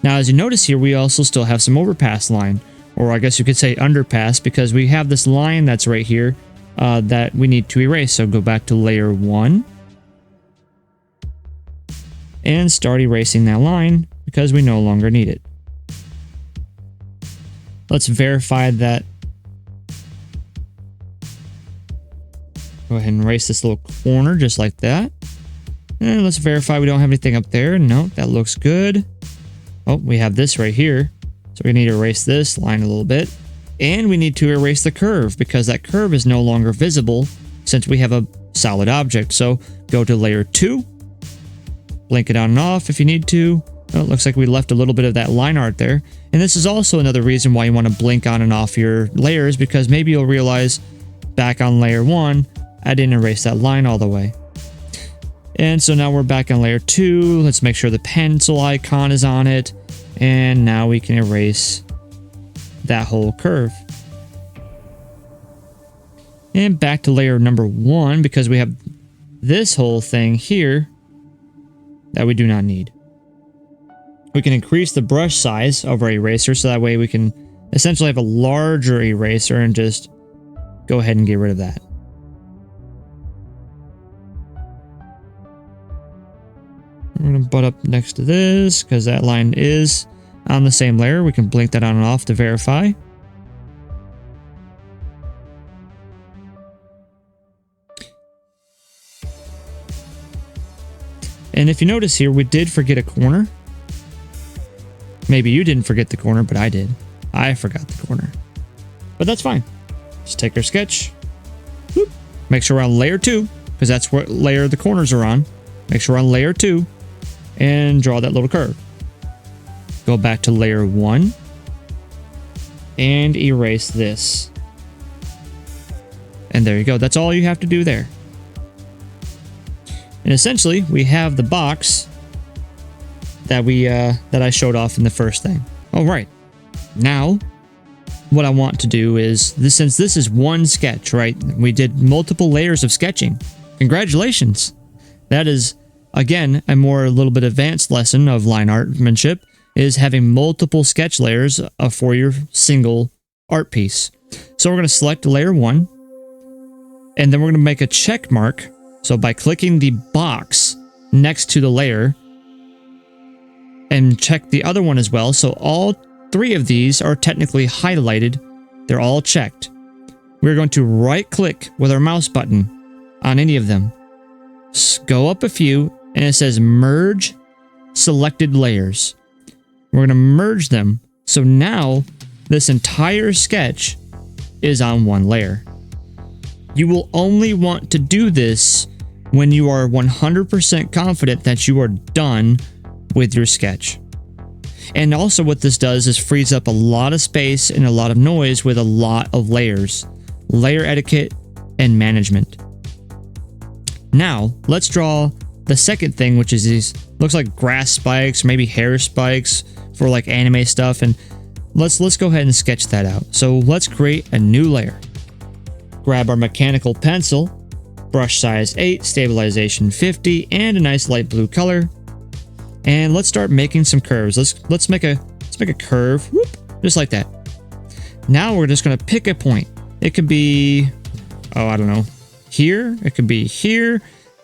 Now, as you notice here, we also still have some overpass line, or I guess you could say underpass, because we have this line that's right here that we need to erase. So go back to layer 1 and start erasing that line because we no longer need it. Let's verify that. Go ahead and erase this little corner just like that. And let's verify we don't have anything up there. No, that looks good. Oh, we have this right here. So we need to erase this line a little bit. And we need to erase the curve because that curve is no longer visible since we have a solid object. So go to layer 2, blink it on and off if you need to. Oh, it looks like we left a little bit of that line art there. And this is also another reason why you want to blink on and off your layers, because maybe you'll realize back on layer 1, I didn't erase that line all the way. And so now we're back on layer 2. Let's make sure the pencil icon is on it. And now we can erase that whole curve. And back to layer number 1 because we have this whole thing here that we do not need. We can increase the brush size of our eraser so that way we can essentially have a larger eraser and just go ahead and get rid of that. I'm going to butt up next to this because that line is on the same layer. We can blink that on and off to verify. And if you notice here, we did forget a corner. Maybe you didn't forget the corner, but I did. I forgot the corner. But that's fine. Just take our sketch. Whoop. Make sure we're on layer 2, because that's what layer the corners are on. Make sure we're on layer 2 and draw that little curve. Go back to layer 1 and erase this. And there you go. That's all you have to do there. And essentially, we have the box that that I showed off in the first thing. All right. Now, what I want to do is, since this is one sketch, right? We did multiple layers of sketching. Congratulations. That is, again, a little bit advanced lesson of line artmanship, is having multiple sketch layers for your single art piece. So we're going to select layer 1, and then we're going to make a check mark. So by clicking the box next to the layer, and check the other one as well. So all 3 of these are technically highlighted. They're all checked. We're going to right click with our mouse button on any of them. Go up a few and it says merge selected layers. We're going to merge them. So now this entire sketch is on one layer. You will only want to do this when you are 100% confident that you are done with your sketch. And also what this does is frees up a lot of space and a lot of noise with a lot of layers. Layer etiquette and management. Now, let's draw the second thing, which is these, looks like grass spikes, maybe hair spikes for like anime stuff. And let's go ahead and sketch that out. So let's create a new layer. Grab our mechanical pencil, brush size 8, stabilization 50, and a nice light blue color. And let's start making some curves. Let's make a curve, whoop, just like that. Now we're just going to pick a point. It could be, oh, I don't know, here. It could be here.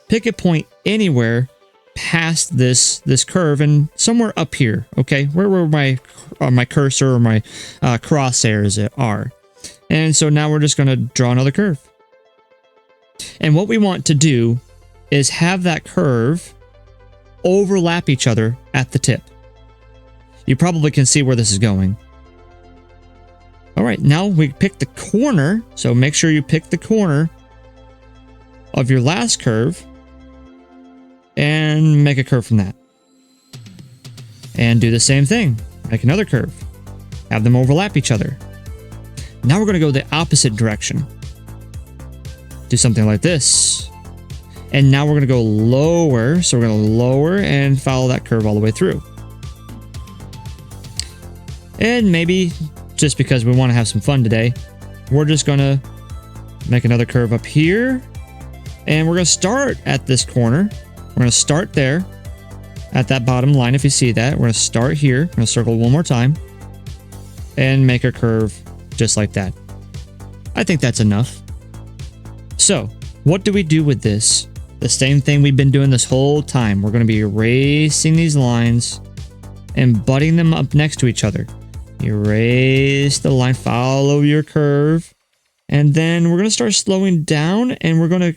Pick a point anywhere past this curve and somewhere up here. Okay, where my cursor or my crosshairs are. And so now we're just going to draw another curve. And what we want to do is have that curve overlap each other at the tip. You probably can see where this is going. All right, now we pick the corner. So make sure you pick the corner of your last curve and make a curve from that. And do the same thing. Make another curve. Have them overlap each other. Now we're going to go the opposite direction. Do something like this. And now we're going to go lower. So we're going to lower and follow that curve all the way through. And maybe just because we want to have some fun today, we're just going to make another curve up here. And we're going to start at this corner. We're going to start there at that bottom line. If you see that, we're going to start here. We're going to circle one more time and make a curve just like that. I think that's enough. So what do we do with this? The same thing we've been doing this whole time. We're going to be erasing these lines and butting them up next to each other. Erase the line, follow your curve. And then we're going to start slowing down and we're going to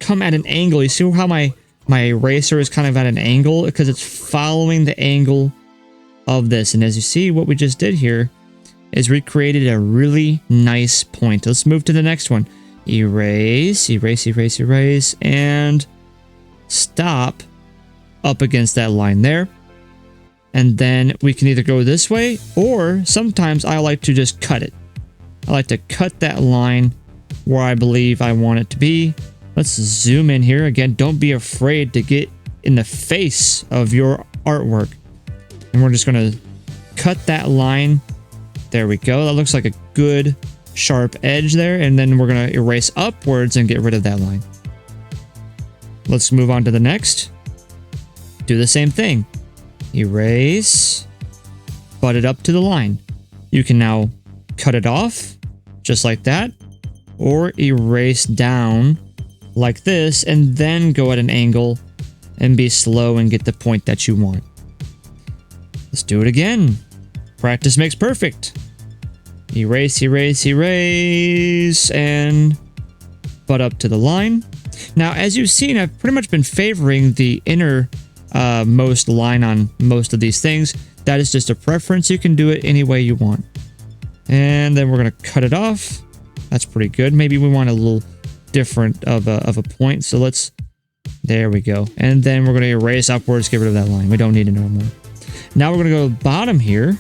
come at an angle. You see how my eraser is kind of at an angle? Because it's following the angle of this. And as you see, what we just did here is we created a really nice point. Let's move to the next one. Erase, erase, erase, erase, and stop up against that line there. And then we can either go this way, or sometimes I like to just cut it. I like to cut that line where I believe I want it to be. Let's zoom in here. Again, don't be afraid to get in the face of your artwork. And we're just going to cut that line. There we go. That looks like a good sharp edge there. And then we're going to erase upwards and get rid of that line. Let's move on to the next. Do the same thing. Erase, butt it up to the line. You can now cut it off just like that, or erase down like this and then go at an angle and be slow and get the point that you want. Let's do it again. Practice makes perfect. Erase, erase, erase, and butt up to the line. Now, as you've seen, I've pretty much been favoring the inner most line on most of these things. That is just a preference. You can do it any way you want. And then we're going to cut it off. That's pretty good. Maybe we want a little different of a point. So let's, there we go. And then we're going to erase upwards, get rid of that line. We don't need it no more. Now we're going to go bottom here.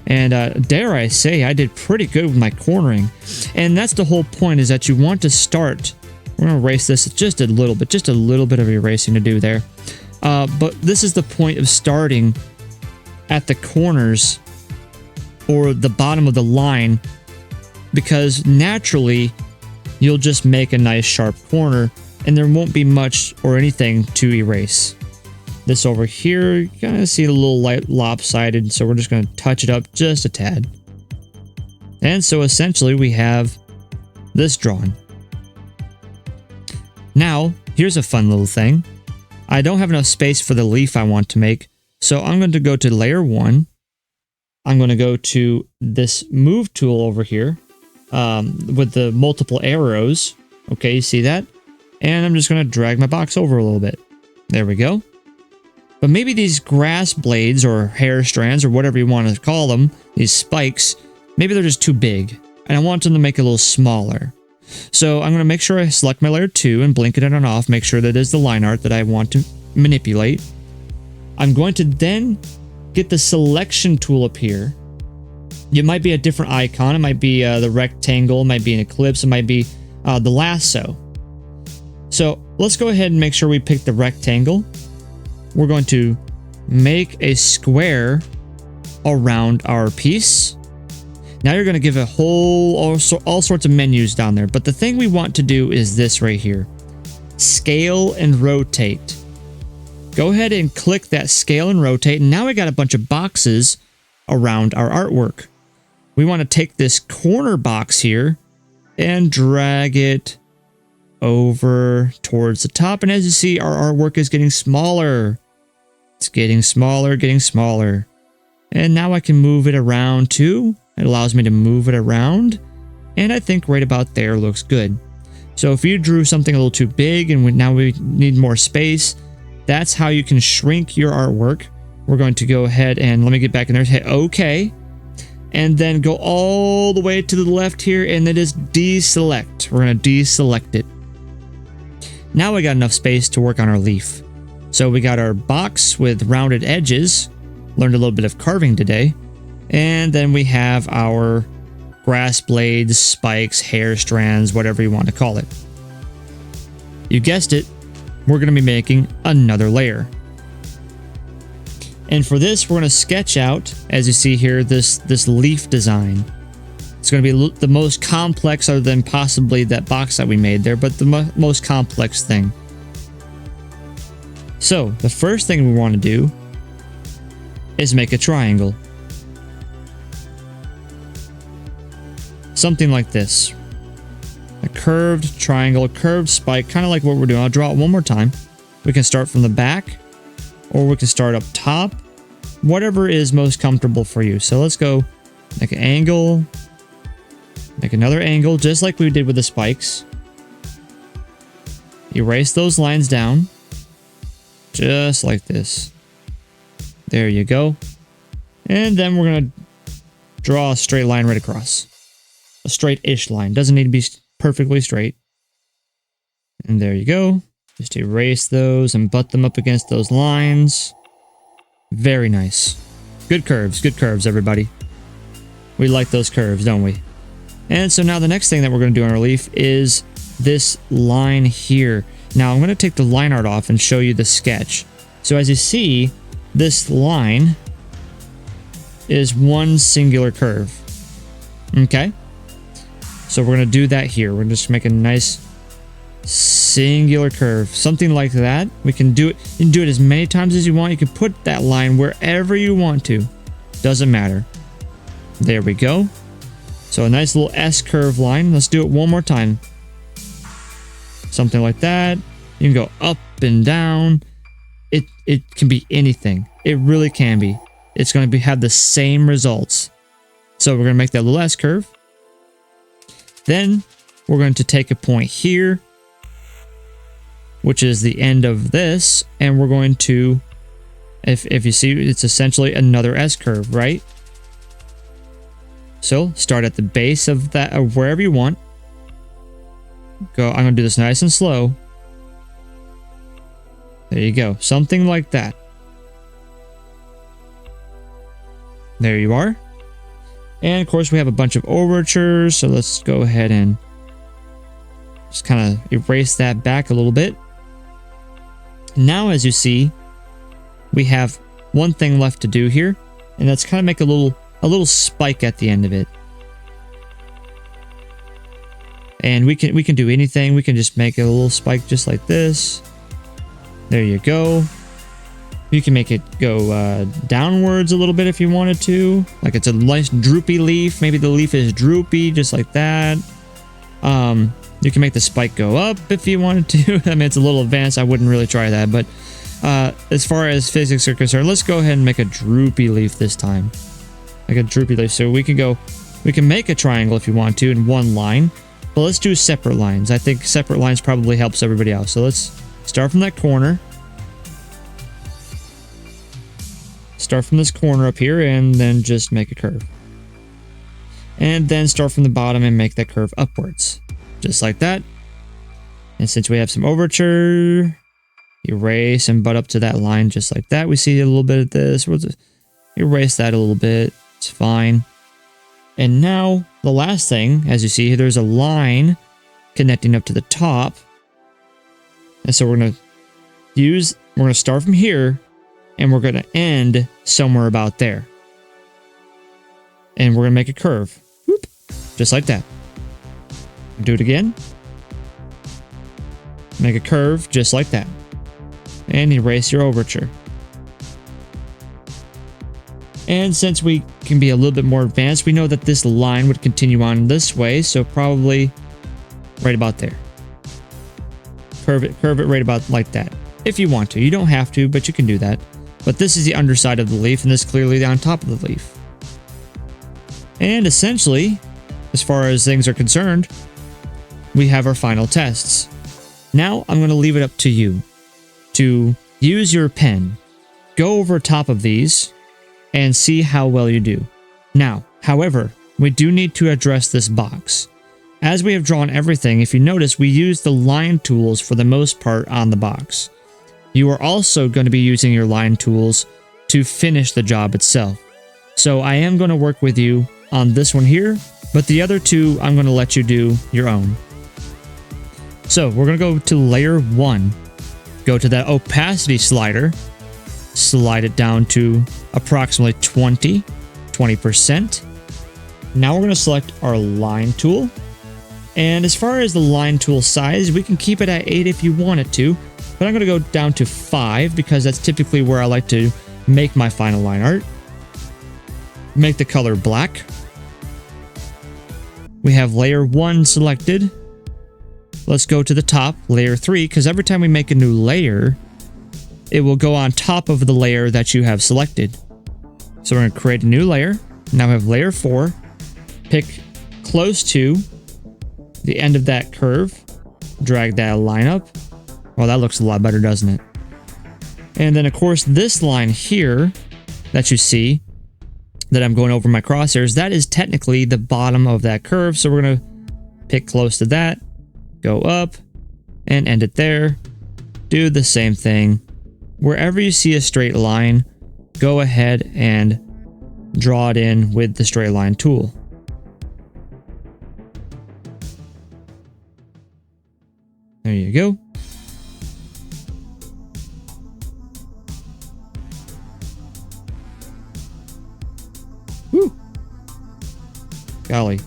And dare I say, I did pretty good with my cornering. And that's the whole point, is that you want to start. We're going to erase this just a little bit of erasing to do there. But this is the point of starting at the corners or the bottom of the line, because naturally you'll just make a nice sharp corner and there won't be much or anything to erase. This over here, you kind of see a little light lopsided, so we're just going to touch it up just a tad. And so essentially we have this drawn. Now, here's a fun little thing. I don't have enough space for the leaf I want to make, so I'm going to go to layer 1. I'm going to go to this move tool over here with the multiple arrows. Okay, you see that? And I'm just going to drag my box over a little bit. There we go. But maybe these grass blades or hair strands or whatever you want to call them, these spikes, maybe they're just too big. And I want them to make it a little smaller. So I'm going to make sure I select my layer 2 and blink it on and off, make sure that it is the line art that I want to manipulate. I'm going to then get the selection tool up here. It might be a different icon. It might be the rectangle, it might be an ellipse, it might be the lasso. So let's go ahead and make sure we pick the rectangle. We're going to make a square around our piece. Now you're going to give a whole, all sorts of menus down there. But the thing we want to do is this right here. Scale and rotate. Go ahead and click that scale and rotate. And now we got a bunch of boxes around our artwork. We want to take this corner box here and drag it over towards the top. And as you see, our artwork is getting smaller. It's getting smaller, getting smaller. And now I can move it around too. It allows me to move it around. And I think right about there looks good. So if you drew something a little too big and now we need more space, that's how you can shrink your artwork. We're going to go ahead and let me get back in there, hit OK. And then go all the way to the left here and then just deselect. We're going to deselect it. Now we got enough space to work on our leaf. So we got our box with rounded edges. Learned a little bit of carving today. And then we have our grass blades, spikes, hair strands, whatever you want to call it. You guessed it, we're going to be making another layer. And for this, we're going to sketch out, as you see here, this leaf design. It's going to be the most complex, other than possibly that box that we made there, but the most complex thing. So the first thing we want to do is make a triangle. Something like this. a curved triangle, a curved spike, kind of like what we're doing. I'll draw it one more time. We can start from the back, or we can start up top, whatever is most comfortable for you. So let's go make an angle, make another angle, just like we did with the spikes. Erase those lines down, just like this. There you go. And then we're going to draw a straight line right across. A straight-ish line. Doesn't need to be perfectly straight. And there you go. Just erase those and butt them up against those lines. Very nice. Good curves, everybody. We like those curves, don't we? And so now the next thing that we're going to do on our leaf is this line here. Now I'm going to take the line art off and show you the sketch. So as you see, this line is one singular curve. Okay? So we're going to do that here. We're just make a nice singular curve. Something like that. We can do it. You can do it as many times as you want. You can put that line wherever you want to. Doesn't matter. There we go. So a nice little S curve line. Let's do it one more time. Something like that. You can go up and down. It can be anything. It really can be. It's going to have the same results. So we're going to make that little S curve. Then we're going to take a point here, which is the end of this, and we're going to, if you see, it's essentially another S curve, right? So start at the base of that, of wherever you want. Go. I'm going to do this nice and slow. There you go. Something like that. There you are. And of course we have a bunch of overtures, so let's go ahead and just kind of erase that back a little bit. Now as you see, we have one thing left to do here, and that's kind of make a little spike at the end of it. And we can do anything. We can just make a little spike just like this. There you go. You can make it go downwards a little bit if you wanted to. Like it's a nice droopy leaf. Maybe the leaf is droopy, just like that. You can make the spike go up if you wanted to. I mean, it's a little advanced. I wouldn't really try that. But as far as physics are concerned, let's go ahead and make a droopy leaf this time. Like a droopy leaf. So we can make a triangle if you want to in one line. But let's do separate lines. I think separate lines probably helps everybody out. So let's start from that corner. Start from this corner up here and then just make a curve. And then start from the bottom and make that curve upwards. Just like that. And since we have some overture, erase and butt up to that line just like that. We see a little bit of this. We'll just erase that a little bit. It's fine. And now the last thing, as you see here, there's a line connecting up to the top. And so we're going to start from here and we're going to end somewhere about there. And we're going to make a curve. Whoop, just like that. Do it again. Make a curve just like that. And erase your overture. And since we can be a little bit more advanced, we know that this line would continue on this way, so probably right about there. Curve it right about like that. If you want to. You don't have to, but you can do that. But this is the underside of the leaf, and this is clearly the on top of the leaf. And essentially, as far as things are concerned, we have our final tests. Now I'm going to leave it up to you to use your pen, go over top of these, and see how well you do. Now, however, we do need to address this box. As we have drawn everything, if you notice, we use the line tools for the most part on the box. You are also going to be using your line tools to finish the job itself. So I am going to work with you on this one here, but the other two I'm going to let you do your own. So we're going to go to layer 1, go to that opacity slider, slide it down to approximately 20%. Now we're going to select our line tool. And as far as the line tool size, we can keep it at 8 if you wanted to, but I'm going to go down to 5 because that's typically where I like to make my final line art. Make the color black. We have layer 1 selected. let's go to the top, layer 3, because every time we make a new layer, it will go on top of the layer that you have selected. So we're going to create a new layer. Now we have layer 4. Pick close to the end of that curve. Drag that line up. Well, that looks a lot better, doesn't it? And then, of course, this line here that you see that I'm going over my crosshairs, that is technically the bottom of that curve. So we're going to pick close to that, go up, and end it there. Do the same thing. Wherever you see a straight line, go ahead and draw it in with the straight line tool. There you go. Woo! Golly.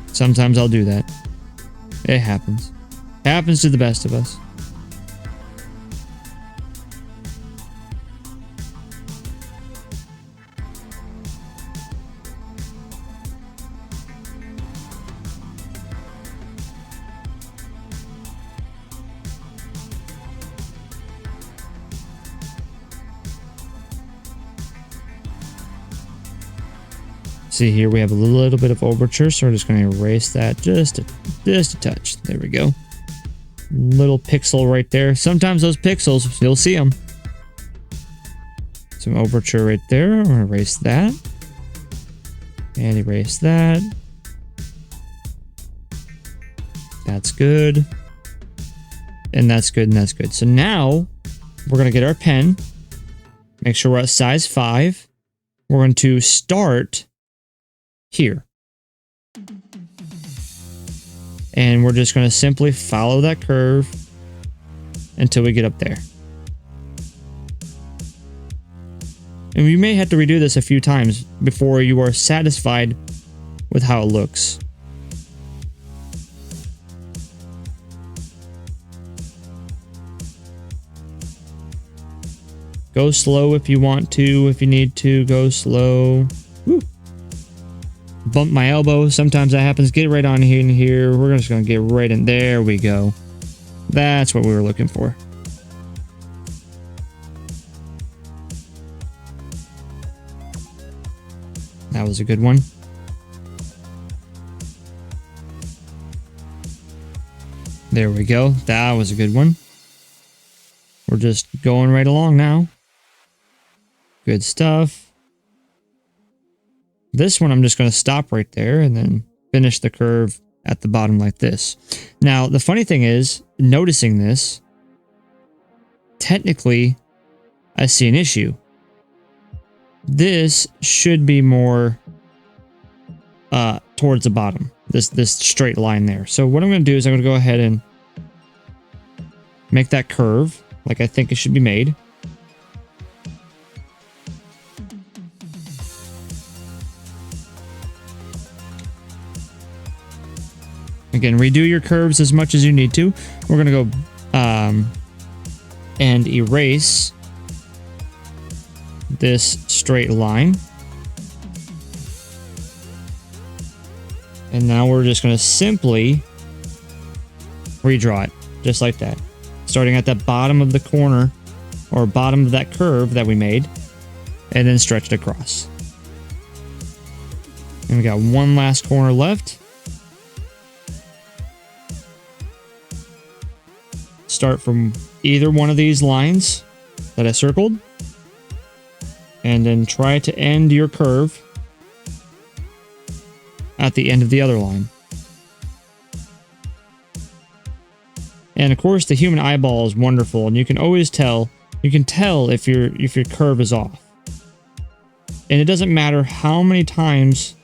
Sometimes I'll do that. It happens. Happens to the best of us. See here, we have a little bit of overture, so we're just going to erase that just a touch. There we go. Little pixel right there. Sometimes those pixels, you'll see them. Some overture right there. I'm going to erase that. And erase that. That's good. And that's good, and that's good. So now, we're going to get our pen. Make sure we're at size 5. We're going to start here. And we're just going to simply follow that curve until we get up there. And you may have to redo this a few times before you are satisfied with how it looks. Go slow if you want to, if you need to, go slow. Woo. Bump my elbow. Sometimes that happens. Get right on here and here. We're just going to get right in. There we go. That's what we were looking for. That was a good one. There we go. That was a good one. We're just going right along now. Good stuff. This one I'm just going to stop right there and then finish the curve at the bottom like this. Now, the funny thing is, noticing this, technically, I see an issue. This should be more towards the bottom, this straight line there. So what I'm going to do is I'm going to go ahead and make that curve like I think it should be made. Again, redo your curves as much as you need to. We're going to go and erase this straight line. And now we're just going to simply redraw it, just like that. Starting at the bottom of the corner, or bottom of that curve that we made, and then stretch it across. And we got one last corner left. Start from either one of these lines that I circled, and then try to end your curve at the end of the other line. And of course, the human eyeball is wonderful, and you can always tell. You can tell if your curve is off, and it doesn't matter how many times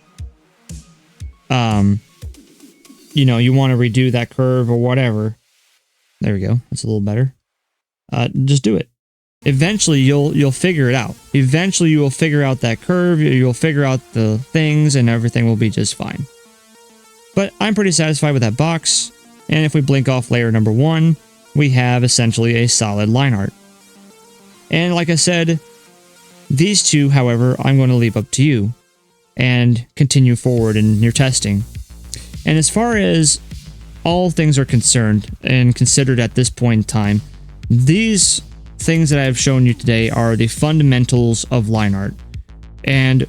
you want to redo that curve or whatever. There we go. That's a little better. Just do it. Eventually, you'll figure it out. Eventually, you will figure out that curve. You'll figure out the things, and everything will be just fine. But I'm pretty satisfied with that box. And if we blink off layer number 1, we have essentially a solid line art. And like I said, these two, however, I'm going to leave up to you and continue forward in your testing. And as far as all things are concerned and considered at this point in time, these things that I have shown you today are the fundamentals of Lineart. And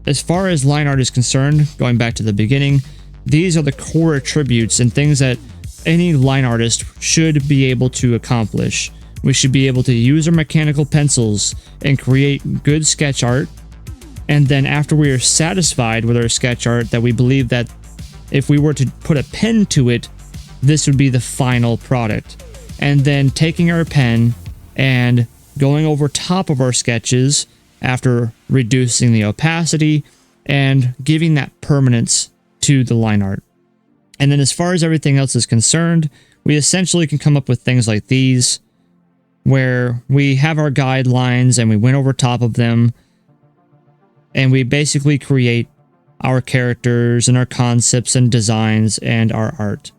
as far as Lineart is concerned, going back to the beginning, these are the core attributes and things that any line artist should be able to accomplish. We should be able to use our mechanical pencils and create good sketch art. And then after we are satisfied with our sketch art, that we believe that if we were to put a pen to it, this would be the final product. And then taking our pen and going over top of our sketches after reducing the opacity and giving that permanence to the line art. And then as far as everything else is concerned, we essentially can come up with things like these, where we have our guidelines and we went over top of them, and we basically create our characters and our concepts and designs and our art.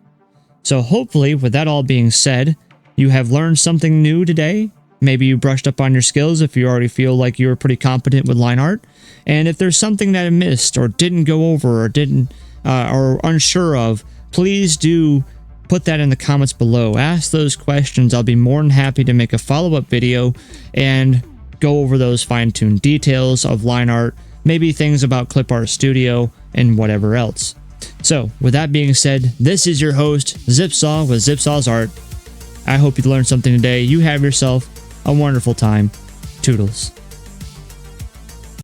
So hopefully, with that all being said, you have learned something new today. Maybe you brushed up on your skills if you already feel like you're pretty competent with line art. And if there's something that I missed or didn't go over or didn't or unsure of, please do put that in the comments below. Ask those questions. I'll be more than happy to make a follow-up video and go over those fine-tuned details of line art, maybe things about Clip Art Studio and whatever else. So with that being said, this is your host, Zipsaw with Zipsaw's Art. I hope you learned something today. You have yourself a wonderful time. Toodles.